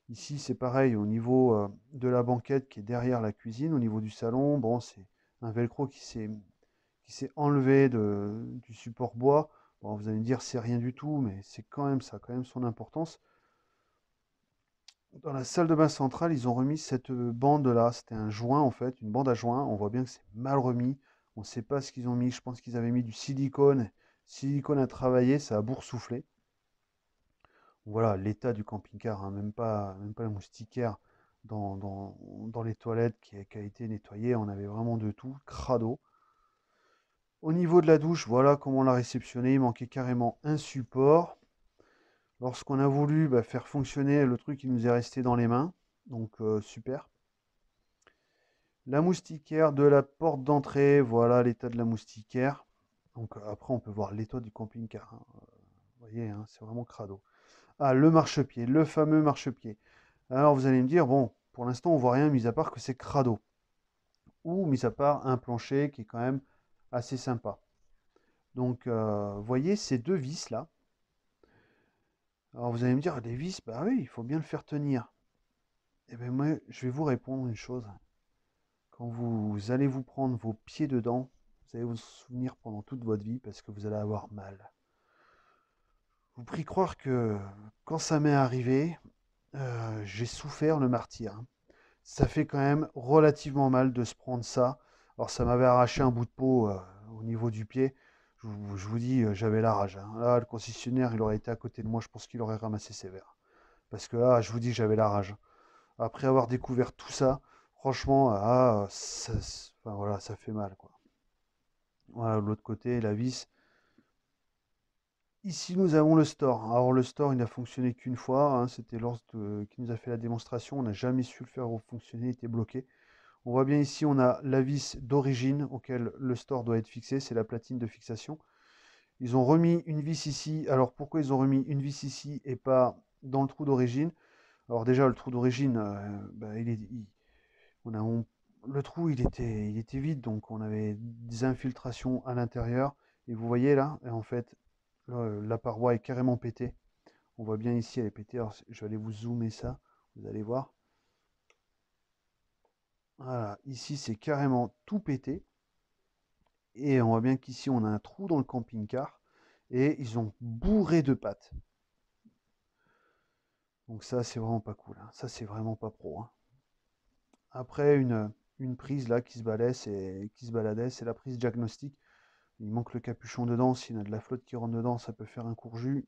Ici, c'est pareil au niveau de la banquette qui est derrière la cuisine, au niveau du salon. Bon, c'est un velcro qui s'est enlevé du support bois. Bon, vous allez me dire, c'est rien du tout, mais c'est quand même ça, a quand même son importance. Dans la salle de bain centrale, ils ont remis cette bande-là. C'était un joint, en fait, une bande à joint. On voit bien que c'est mal remis. On ne sait pas ce qu'ils ont mis. Je pense qu'ils avaient mis du silicone. Silicone à travailler, ça a boursouflé. Voilà l'état du camping-car, hein. Même pas la moustiquaire dans les toilettes qui a été nettoyée. On avait vraiment de tout, crado. Au niveau de la douche, voilà comment on l'a réceptionné. Il manquait carrément un support. Lorsqu'on a voulu faire fonctionner le truc, il nous est resté dans les mains. Donc super. La moustiquaire de la porte d'entrée, voilà l'état de la moustiquaire. Donc après, on peut voir l'état du camping-car, hein. Vous voyez, hein, c'est vraiment crado. Ah, le marchepied, le fameux marchepied. Alors vous allez me dire, bon, pour l'instant, on voit rien, mis à part que c'est crado. Ou mis à part un plancher qui est quand même assez sympa. Donc, vous voyez ces deux vis là. Alors vous allez me dire, des vis, bah oui, il faut bien le faire tenir. Eh bien moi, je vais vous répondre une chose. Quand vous allez vous prendre vos pieds dedans, vous allez vous souvenir pendant toute votre vie parce que vous allez avoir mal. Vous prie croire que quand ça m'est arrivé, j'ai souffert le martyr, hein. Ça fait quand même relativement mal de se prendre ça. Alors ça m'avait arraché un bout de peau au niveau du pied. Je vous dis, j'avais la rage, hein. Là, le concessionnaire, il aurait été à côté de moi, je pense qu'il aurait ramassé sévère. Parce que là, je vous dis, j'avais la rage. Après avoir découvert tout ça, franchement, enfin, voilà, ça fait mal, quoi. Voilà, de l'autre côté, la vis. Ici, nous avons le store. Alors, le store, il n'a fonctionné qu'une fois, hein. C'était qui nous a fait la démonstration. On n'a jamais su le faire fonctionner, il était bloqué. On voit bien ici, on a la vis d'origine auquel le store doit être fixé. C'est la platine de fixation. Ils ont remis une vis ici. Alors, pourquoi ils ont remis une vis ici et pas dans le trou d'origine? Alors déjà, le trou d'origine, bah, on a, on- le trou, il était vide, donc on avait des infiltrations à l'intérieur. Et vous voyez là, et en fait, la paroi est carrément pétée. On voit bien ici, elle est pétée. Alors, je vais aller vous zoomer ça, vous allez voir. Voilà, ici, c'est carrément tout pété. Et on voit bien qu'ici, on a un trou dans le camping-car. Et ils ont bourré de pâtes. Donc ça, c'est vraiment pas cool, hein. Ça, c'est vraiment pas pro, hein. Après, une prise là qui se baladait, c'est la prise diagnostic. Il manque le capuchon dedans. S'il y a de la flotte qui rentre dedans, ça peut faire un courju.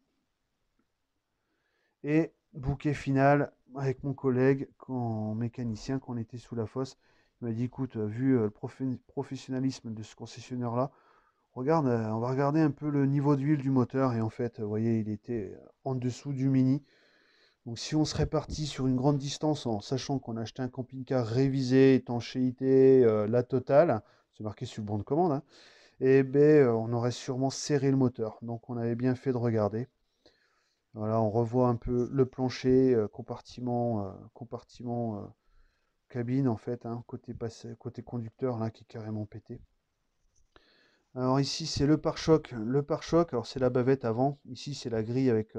Et bouquet final avec mon collègue, mécanicien, quand on était sous la fosse. Il m'a dit, écoute, vu le professionnalisme de ce concessionnaire-là, regarde, on va regarder un peu le niveau d'huile du moteur. Et en fait, vous voyez, il était en dessous du Mini. Donc si on serait parti sur une grande distance en sachant qu'on a acheté un camping-car révisé, étanchéité, la totale, c'est marqué sur le bon de commande, hein, et ben on aurait sûrement serré le moteur. Donc on avait bien fait de regarder. Voilà, on revoit un peu le plancher, compartiment cabine en fait, hein, côté conducteur là qui est carrément pété. Alors ici c'est le pare-choc. Le pare-choc, alors c'est la bavette avant. Ici c'est la grille avec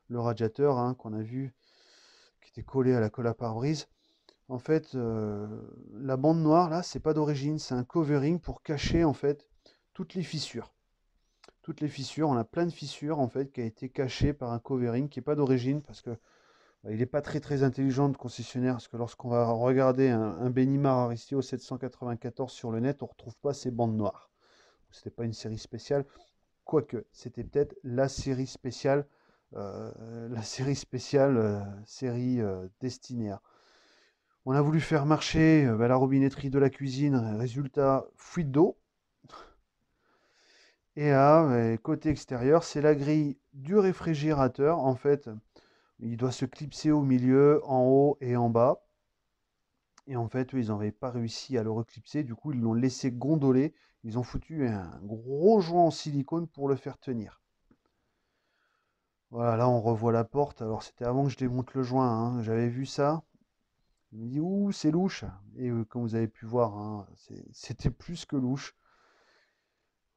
le radiateur, hein, qu'on a vu qui était collé à la colle à pare-brise. En fait, la bande noire là, c'est pas d'origine, c'est un covering pour cacher en fait toutes les fissures. Toutes les fissures, on a plein de fissures en fait qui a été caché par un covering qui est pas d'origine parce que il n'est pas très intelligent de concessionnaire parce que lorsqu'on va regarder un Benimar Aristio 794 sur le net, on retrouve pas ces bandes noires. C'était pas une série spéciale, quoique c'était peut-être la série spéciale, série Destinéa. On a voulu faire marcher la robinetterie de la cuisine, résultat, fuite d'eau. Et là, côté extérieur, c'est la grille du réfrigérateur. En fait, il doit se clipser au milieu, en haut et en bas. Et en fait, eux, ils n'avaient pas réussi à le reclipser. Du coup, ils l'ont laissé gondoler. Ils ont foutu un gros joint en silicone pour le faire tenir. Voilà, là, on revoit la porte. Alors, c'était avant que je démonte le joint, hein. J'avais vu ça. Je me dis, ouh, c'est louche. Et comme vous avez pu voir, hein, c'était plus que louche.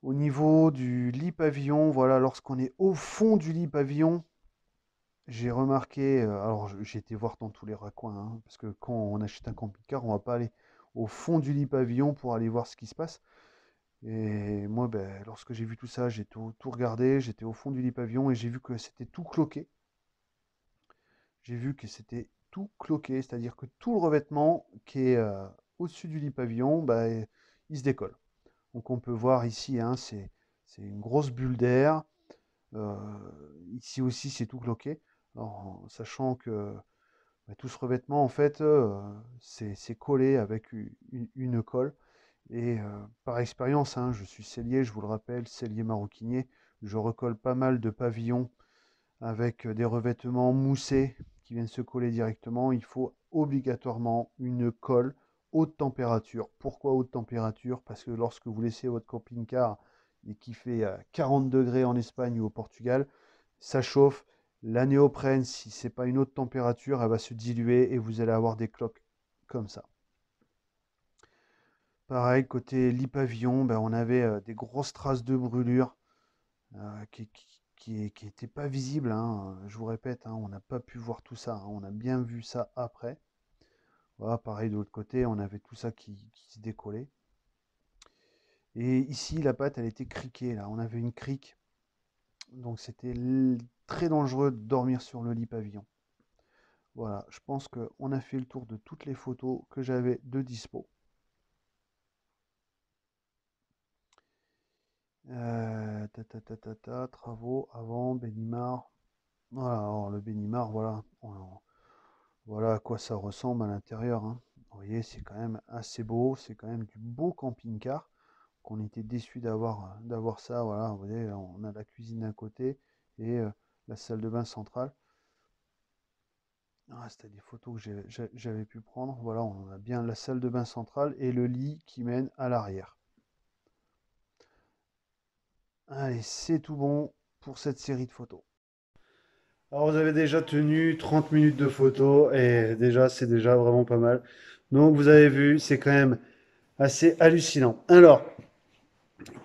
Au niveau du lit pavillon, voilà, lorsqu'on est au fond du lit pavillon, j'ai remarqué, alors j'ai été voir dans tous les recoins, hein, parce que quand on achète un camping-car, on va pas aller au fond du lit pavillon pour aller voir ce qui se passe. Et moi, ben, lorsque j'ai vu tout ça, j'ai tout regardé, j'étais au fond du lit pavillon et j'ai vu que c'était tout cloqué. J'ai vu que c'était tout cloqué, c'est-à-dire que tout le revêtement qui est au-dessus du lit pavillon, ben, il se décolle. Donc on peut voir ici, hein, c'est une grosse bulle d'air. Euh, Ici aussi, c'est tout cloqué. Alors, en sachant que bah, tout ce revêtement, en fait, c'est collé avec une colle. Et par expérience, hein, je suis sellier, je vous le rappelle, sellier maroquinier. Je recolle pas mal de pavillons avec des revêtements moussés qui viennent se coller directement. Il faut obligatoirement une colle haute température. Pourquoi haute température? Parce que lorsque vous laissez votre camping-car et qui fait 40 degrés en Espagne ou au Portugal, ça chauffe. La néoprène, si ce n'est pas une haute température, elle va se diluer et vous allez avoir des cloques comme ça. Pareil, côté lit pavillon, ben, on avait des grosses traces de brûlure. qui était pas visible, hein. Je vous répète, hein, on n'a pas pu voir tout ça, hein. On a bien vu ça après. Voilà, pareil de l'autre côté, on avait tout ça qui se décollait. Et ici, la pâte, elle était criquée, là. On avait une crique. Donc c'était très dangereux de dormir sur le lit pavillon. Voilà, je pense qu'on a fait le tour de toutes les photos que j'avais de dispo. Travaux avant, Bénimar. Voilà, alors le Bénimar, voilà. Voilà à quoi ça ressemble à l'intérieur, hein. Vous voyez, c'est quand même assez beau. C'est quand même du beau camping-car. Qu'on était déçu d'avoir ça. Voilà, vous voyez, on a la cuisine d'un côté et la salle de bain centrale. Ah, c'était des photos que j'avais pu prendre. Voilà, on a bien la salle de bain centrale et le lit qui mène à l'arrière. Allez, c'est tout bon pour cette série de photos. Alors vous avez déjà tenu 30 minutes de photos et déjà c'est déjà vraiment pas mal. Donc vous avez vu, c'est quand même assez hallucinant. Alors,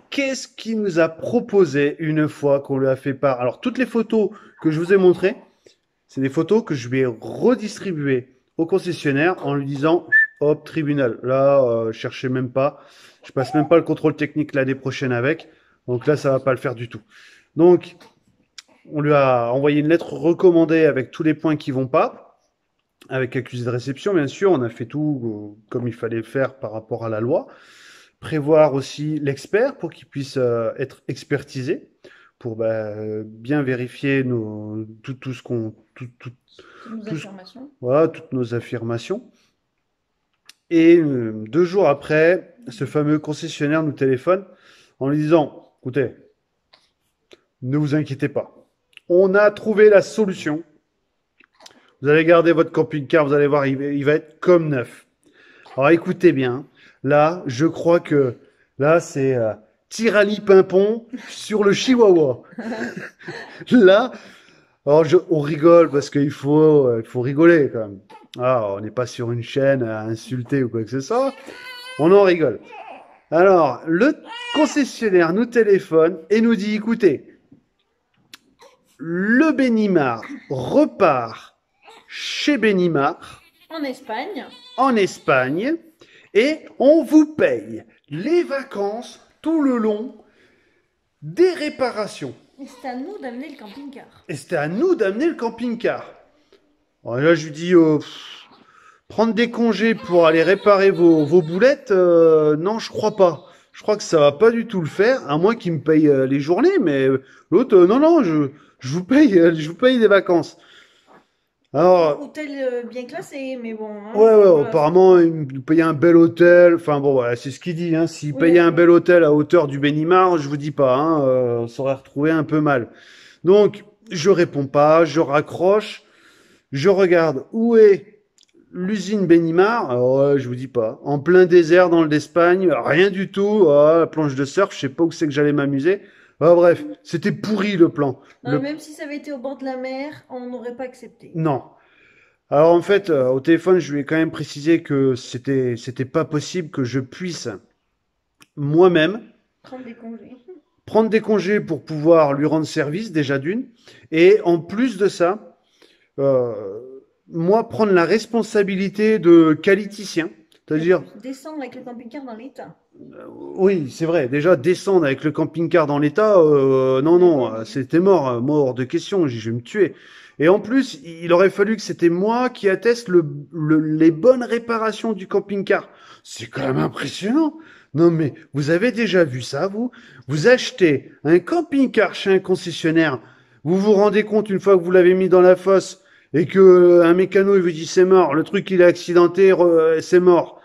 qu'est-ce qu'il nous a proposé une fois qu'on lui a fait part? Alors toutes les photos que je vous ai montrées, c'est des photos que je vais redistribuer au concessionnaire en lui disant hop, tribunal. Là, cherchez même pas. Je passe même pas le contrôle technique l'année prochaine avec. Donc là, ça va pas le faire du tout. Donc, on lui a envoyé une lettre recommandée avec tous les points qui vont pas, avec accusé de réception, bien sûr. On a fait tout comme il fallait faire par rapport à la loi. Prévoir aussi l'expert pour qu'il puisse être expertisé, pour bien vérifier tout ce qu'on, Toutes nos affirmations. voilà, toutes nos affirmations. Et 2 jours après, ce fameux concessionnaire nous téléphone en lui disant, écoutez, ne vous inquiétez pas, on a trouvé la solution. Vous allez garder votre camping-car, vous allez voir, il va être comme neuf. Alors écoutez bien, là, je crois que là, c'est Tirali Pimpon sur le Chihuahua. Là, alors on rigole parce qu'il faut rigoler quand même. Ah, on n'est pas sur une chaîne à insulter ou quoi que ce soit. On en rigole. Alors, le concessionnaire nous téléphone et nous dit, écoutez, le Bénimar repart chez Bénimar en Espagne et on vous paye les vacances tout le long des réparations. Et c'était à nous d'amener le camping-car. Et c'était à nous d'amener le camping-car. Alors là, je lui dis, prendre des congés pour aller réparer vos boulettes, non, je crois pas. Je crois que ça va pas du tout le faire, à moins qu'il me paye les journées, mais l'autre, non, je vous paye des vacances. Alors, hôtel bien classé, mais bon. Hein, ouais, voilà. apparemment, il nous payait un bel hôtel. Enfin bon, voilà, c'est ce qu'il dit. Hein. S'il payait un bel hôtel à hauteur du Bénimar, je vous dis pas, hein, on s'aurait retrouvé un peu mal. Donc, je réponds pas, je raccroche, je regarde où est l'usine Bénimar. Alors, je vous dis pas, en plein désert dans l'Espagne, rien du tout. La planche de surf, je sais pas où c'est que j'allais m'amuser. Bref, c'était pourri le plan. Non, même si ça avait été au bord de la mer, on n'aurait pas accepté. Non. Alors en fait, au téléphone, je lui ai quand même précisé que c'était pas possible que je puisse moi-même prendre des congés pour pouvoir lui rendre service déjà d'une, et en plus de ça, moi prendre la responsabilité de qualiticien, c'est-à-dire descendre avec le camping-car dans l'état. Oui, c'est vrai. Déjà descendre avec le camping-car dans l'état, non, c'était mort, hors de question. Je vais me tuer. Et en plus, il aurait fallu que c'était moi qui atteste les bonnes réparations du camping-car. C'est quand même impressionnant. Non, mais vous avez déjà vu ça, vous? Vous achetez un camping-car chez un concessionnaire. Vous vous rendez compte une fois que vous l'avez mis dans la fosse et que un mécano il vous dit c'est mort, le truc il est accidenté, c'est mort.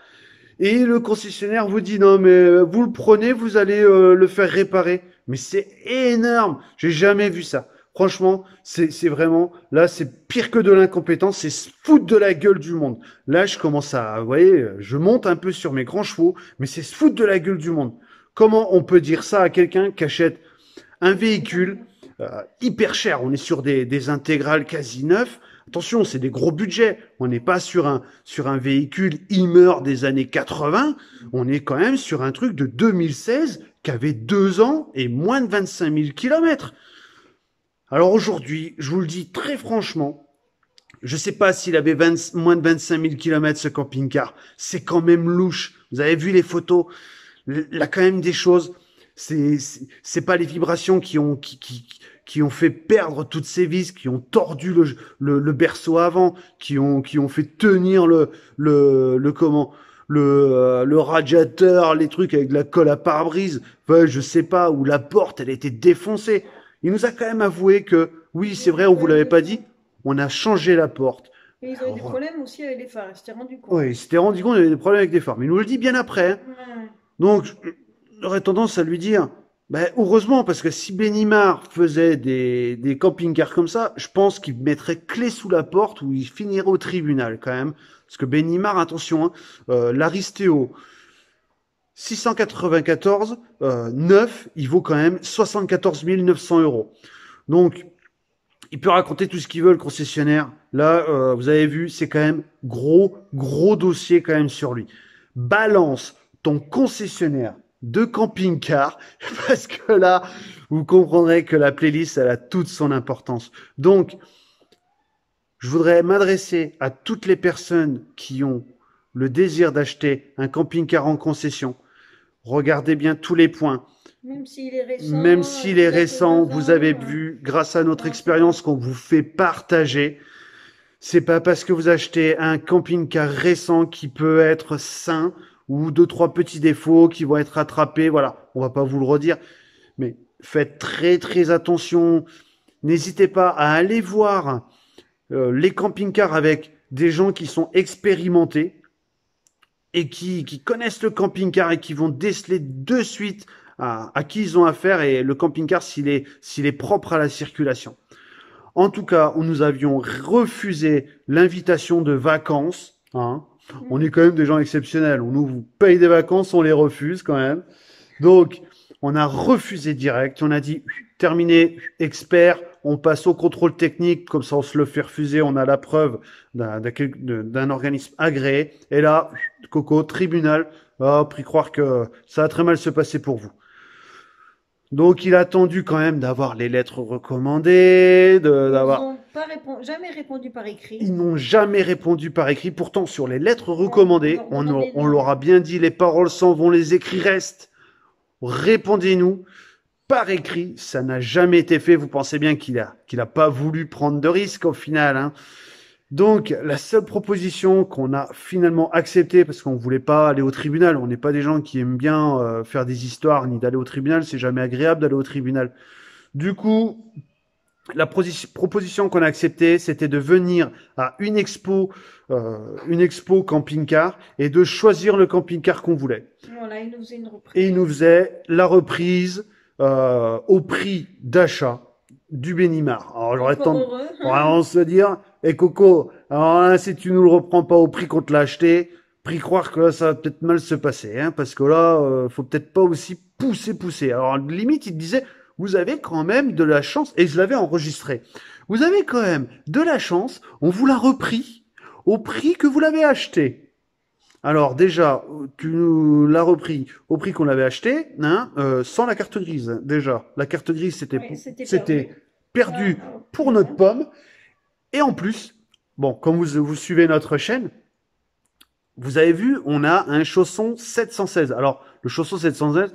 Et le concessionnaire vous dit non mais vous le prenez, vous allez le faire réparer. Mais c'est énorme, j'ai jamais vu ça. Franchement, c'est vraiment, là, c'est pire que de l'incompétence, c'est se foutre de la gueule du monde. Là, je commence vous voyez, je monte un peu sur mes grands chevaux, mais c'est se foutre de la gueule du monde. Comment on peut dire ça à quelqu'un qui achète un véhicule hyper cher? On est sur des intégrales quasi neufs. Attention, c'est des gros budgets. On n'est pas sur un véhicule Hummer des années 80. On est quand même sur un truc de 2016 qui avait 2 ans et moins de 25 000 kilomètres. Alors aujourd'hui, je vous le dis très franchement, je sais pas s'il avait moins de 25 000 kilomètres ce camping-car. C'est quand même louche. Vous avez vu les photos? Là, quand même des choses. C'est pas les vibrations qui ont fait perdre toutes ces vis, qui ont tordu le berceau avant, qui ont fait tenir le radiateur, les trucs avec de la colle à pare-brise. Enfin, je sais pas, où la porte, elle était défoncée. Il nous a quand même avoué que, oui, c'est vrai, on vous l'avait pas dit, on a changé la porte. Et ils ont eu des problèmes aussi avec les phares, ils s'étaient rendu compte. Oui, il s'était rendu compte qu'il y avait des problèmes avec des phares. Mais il nous le dit bien après. Hein. Ouais. Donc, j'aurais tendance à lui dire, ben, heureusement, parce que si Benimar faisait des camping-cars comme ça, je pense qu'il mettrait clé sous la porte ou il finirait au tribunal quand même. Parce que Benimar, attention, hein, l'Aristeo 694 neuf, il vaut quand même 74 900 euros. Donc, il peut raconter tout ce qu'il veut, le concessionnaire. Là, vous avez vu, c'est quand même gros dossier quand même sur lui. Balance ton concessionnaire de camping-car, parce que là, vous comprendrez que la playlist, elle a toute son importance. Donc, je voudrais m'adresser à toutes les personnes qui ont le désir d'acheter un camping-car en concession. Regardez bien tous les points. Même s'il est récent. Même s'il est récent, vous avez vu, grâce à notre expérience qu'on vous fait partager, c'est pas parce que vous achetez un camping-car récent qui peut être sain ou 2-3 petits défauts qui vont être rattrapés. Voilà, on va pas vous le redire, mais faites très attention. N'hésitez pas à aller voir les camping-cars avec des gens qui sont expérimentés et qui connaissent le camping-car et qui vont déceler de suite à qui ils ont affaire et le camping-car s'il est propre à la circulation. En tout cas, nous avions refusé l'invitation de vacances. Hein. On est quand même des gens exceptionnels. On nous paye des vacances, on les refuse quand même. Donc, on a refusé direct. On a dit, terminé, expert, on passe au contrôle technique. Comme ça, on se le fait refuser. On a la preuve d'un organisme agréé. Et là, Coco, tribunal, a pris croire que ça va très mal se passer pour vous. Donc, il a attendu quand même d'avoir les lettres recommandées, d'avoir... Ils n'ont pas jamais répondu par écrit. Ils n'ont jamais répondu par écrit. Pourtant, sur les lettres recommandées, on leur a bien dit, les paroles s'en vont, les écrits restent. Répondez-nous par écrit. Ça n'a jamais été fait. Vous pensez bien qu'il a pas voulu prendre de risques au final, hein. Donc, la seule proposition qu'on a finalement acceptée, parce qu'on voulait pas aller au tribunal, on n'est pas des gens qui aiment bien faire des histoires ni d'aller au tribunal, c'est jamais agréable d'aller au tribunal. Du coup, la proposition qu'on a acceptée, c'était de venir à une expo camping-car et de choisir le camping-car qu'on voulait. Voilà, il nous faisait une reprise. Et il nous faisait la reprise au prix d'achat du Benimar. Alors j'aurais on se dire, et Coco, alors là, si tu nous le reprends pas au prix qu'on te l'a acheté, pris croire que là, ça va peut-être mal se passer, hein, parce que là, faut peut-être pas aussi pousser. Alors limite, il te disait, vous avez quand même de la chance, et je l'avais enregistré. Vous avez quand même de la chance, on vous l'a repris au prix que vous l'avez acheté. Alors déjà, tu nous l'as repris au prix qu'on l'avait acheté, hein, sans la carte grise. Déjà, la carte grise c'était perdu pour notre pomme. Et en plus, bon, comme vous suivez notre chaîne, vous avez vu, on a un chausson 716. Alors le chausson 716,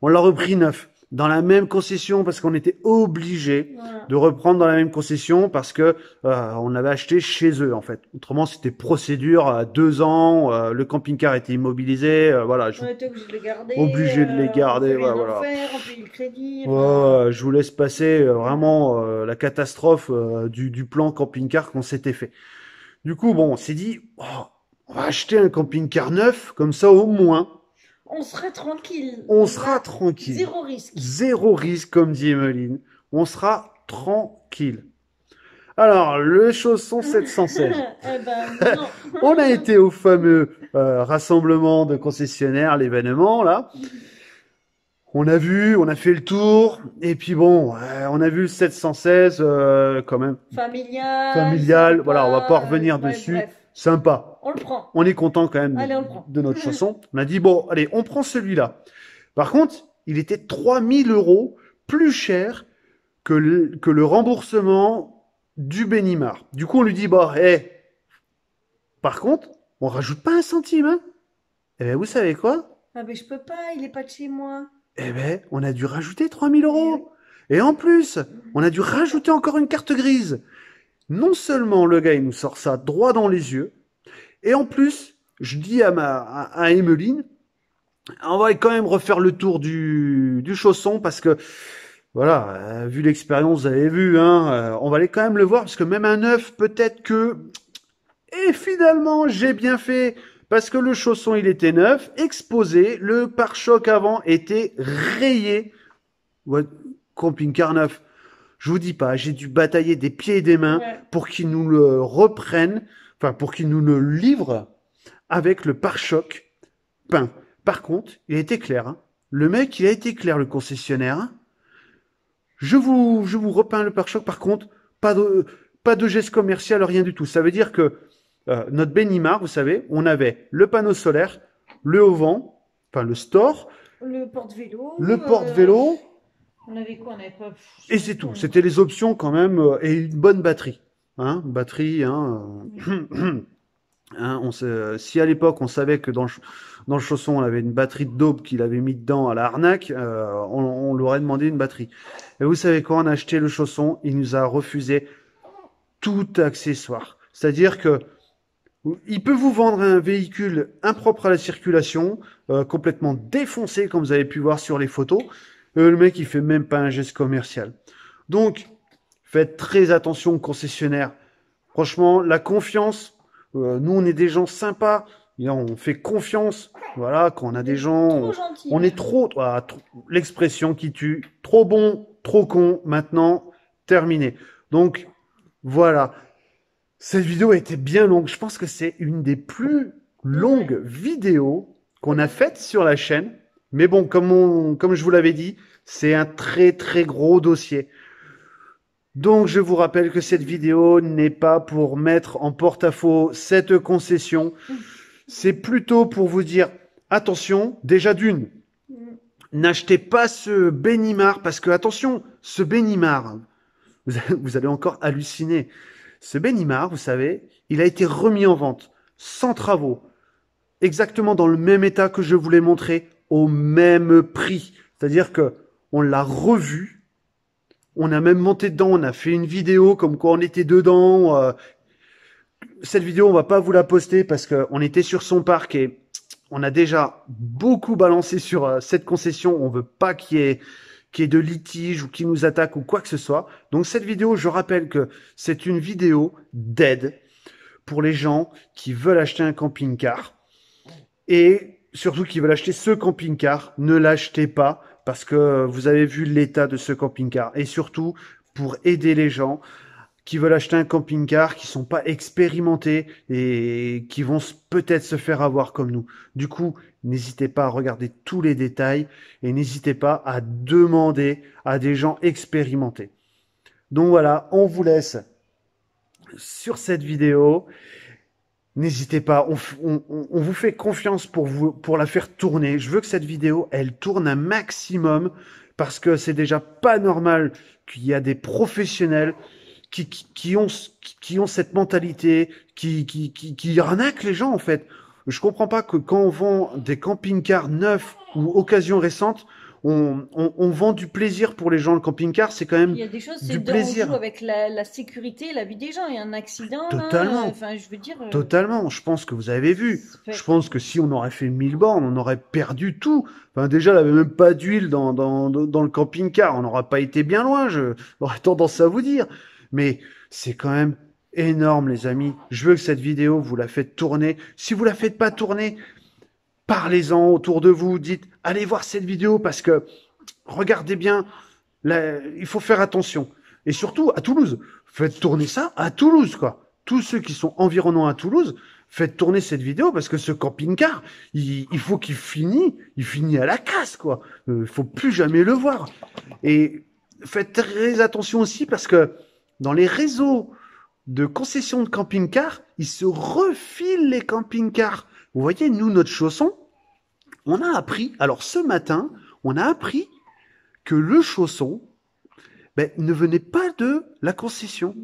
on l'a repris neuf. Dans la même concession parce qu'on était obligé de reprendre dans la même concession parce que on l'avait acheté chez eux en fait. Autrement c'était procédure à 2 ans, le camping-car était immobilisé, voilà. On était obligé de les garder. Voilà. On paye le crédit. Je vous laisse passer vraiment la catastrophe du plan camping-car qu'on s'était fait. Du coup bon, on s'est dit, on va acheter un camping-car neuf comme ça au moins. On sera tranquille. On sera tranquille. Zéro risque. Zéro risque, comme dit Emeline. On sera tranquille. Alors, le chausson 716. Non. On a été au fameux rassemblement de concessionnaires, l'événement, là. On a vu, on a fait le tour. Et puis bon, on a vu le 716 quand même. Familial. Voilà, on va pas revenir dessus. Bref. Sympa. On le prend. On est content quand même de notre chanson. On a dit, bon, allez, on prend celui-là. Par contre, il était 3000 € plus cher que le remboursement du Benimar. Du coup, on lui dit, bah, par contre, on rajoute pas un centime, hein. Eh bien, vous savez quoi? Ah ben je peux pas, il est pas de chez moi. Eh bien, on a dû rajouter 3000 €. Et en plus, on a dü rajouter encore une carte grise. Non seulement le gars, il nous sort ça droit dans les yeux, et en plus, je dis à Emmeline, on va quand même refaire le tour du chausson parce que, voilà, vu l'expérience, vous avez vu, hein, on va aller quand même le voir parce que même un neuf, peut-être que... Et finalement, j'ai bien fait parce que le chausson, il était neuf, exposé, le pare-choc avant était rayé. Ouais, camping-car neuf. Je vous dis pas, j'ai dû batailler des pieds et des mains pour qu'ils nous le reprennent, enfin pour qu'ils nous le livrent avec le pare-choc peint. Par contre, il a été clair, hein. Le mec, il a été clair, le concessionnaire, hein. Je vous repeins le pare-choc. Par contre, pas de geste commercial, rien du tout. Ça veut dire que notre Benimar, vous savez, on avait le panneau solaire, le haut-vent, enfin le store, le porte-vélo. Le porte-vélo. On avait quoi? On avait pas... Et c'est tout. C'était les options quand même, et une bonne batterie. Hein, batterie, hein. Hein, si à l'époque on savait que dans le chausson on avait une batterie de daube qu'il avait mis dedans à la arnaque, on lui aurait demandé une batterie. Et vous savez quoi, on a acheté le chausson, il nous a refusé tout accessoire. C'est-à-dire que il peut vous vendre un véhicule impropre à la circulation, complètement défoncé comme vous avez pu voir sur les photos. Le mec il fait même pas un geste commercial. Donc faites très attention aux concessionnaires. Franchement, la confiance. Nous, on est des gens sympas. On fait confiance. Voilà, quand on a des gens, on est trop, l'expression qui tue. Trop bon, trop con. Maintenant, terminé. Donc, voilà. Cette vidéo a été bien longue. Je pense que c'est une des plus longues vidéos qu'on a faites sur la chaîne. Mais bon, comme je vous l'avais dit, c'est un très, très gros dossier. Donc, je vous rappelle que cette vidéo n'est pas pour mettre en porte-à-faux cette concession. C'est plutôt pour vous dire, attention, déjà d'une, n'achetez pas ce Benimar parce que, attention, ce Benimar, vous allez encore halluciner. Ce Benimar, vous savez, il a été remis en vente, sans travaux, exactement dans le même état que je vous l'ai montré, au même prix. C'est-à-dire que on l'a revu. On a même monté dedans, on a fait une vidéo comme quoi on était dedans. Cette vidéo, on va pas vous la poster parce qu'on était sur son parc et on a déjà beaucoup balancé sur cette concession. On veut pas qu'il y ait de litige ou qu'il nous attaque ou quoi que ce soit. Donc cette vidéo, je rappelle que c'est une vidéo d'aide pour les gens qui veulent acheter un camping-car et surtout qui veulent acheter ce camping-car. Ne l'achetez pas. Parce que vous avez vu l'état de ce camping-car. Et surtout, pour aider les gens qui veulent acheter un camping-car, qui sont pas expérimentés et qui vont peut-être se faire avoir comme nous. Du coup, n'hésitez pas à regarder tous les détails et n'hésitez pas à demander à des gens expérimentés. Donc voilà, on vous laisse sur cette vidéo. N'hésitez pas, on vous fait confiance pour la faire tourner. Je veux que cette vidéo, elle tourne un maximum parce que c'est déjà pas normal qu'il y a des professionnels qui ont cette mentalité, qui arnaquent les gens en fait. Je comprends pas que quand on vend des camping-cars neufs ou occasions récentes, on vend du plaisir pour les gens. Le camping-car, c'est quand même il y a des choses, du plaisir. On joue avec la sécurité, la vie des gens. Il y a un accident. Totalement. Là, enfin, je veux dire. Totalement. Je pense que vous avez vu. Je pense que si on aurait fait 1000 bornes, on aurait perdu tout. Enfin, déjà, il n'y avait même pas d'huile dans le camping-car. On n'aurait pas été bien loin. J'aurais tendance à vous dire. Mais c'est quand même énorme, les amis. Je veux que cette vidéo, vous la faites tourner. Si vous la faites pas tourner, parlez-en autour de vous, dites, allez voir cette vidéo parce que, regardez bien, là, il faut faire attention. Et surtout, à Toulouse, faites tourner ça à Toulouse, quoi. Tous ceux qui sont environnants à Toulouse, faites tourner cette vidéo parce que ce camping-car, il faut qu'il finit à la casse, quoi. Il faut plus jamais le voir. Et faites très attention aussi parce que dans les réseaux de concessions de camping-car, ils se refilent les camping-cars. Vous voyez, nous, notre chausson, on a appris, alors ce matin, on a appris que le chausson ne venait pas de la concession.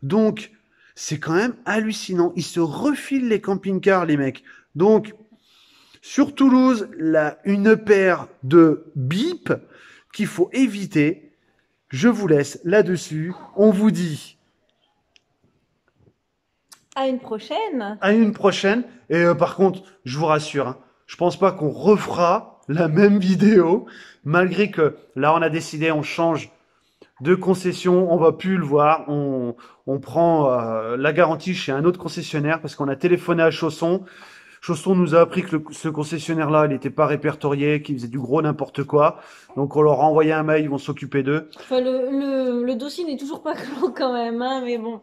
Donc, c'est quand même hallucinant. Ils se refilent les camping-cars, les mecs. Donc, sur Toulouse, une paire de bip qu'il faut éviter. Je vous laisse là-dessus. On vous dit à une prochaine. À une prochaine. Et par contre, je vous rassure, hein, je pense pas qu'on refera la même vidéo, malgré que là, on a décidé, on change de concession, on va plus le voir, on prend la garantie chez un autre concessionnaire parce qu'on a téléphoné à Chausson. Chausson nous a appris que ce concessionnaire-là, il n'était pas répertorié, qu'il faisait du gros n'importe quoi. Donc on leur a envoyé un mail, ils vont s'occuper d'eux. Enfin, le dossier n'est toujours pas clos quand même, hein, mais bon.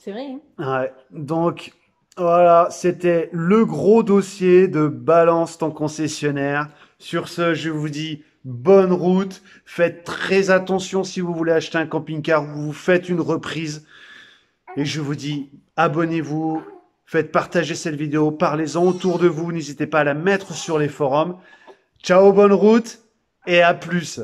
C'est vrai. Hein. Ouais, donc voilà, c'était le gros dossier de balance ton concessionnaire. Sur ce, je vous dis bonne route. Faites très attention si vous voulez acheter un camping-car, vous faites une reprise. Et je vous dis, abonnez-vous, faites partager cette vidéo, parlez-en autour de vous, n'hésitez pas à la mettre sur les forums. Ciao, bonne route et à plus.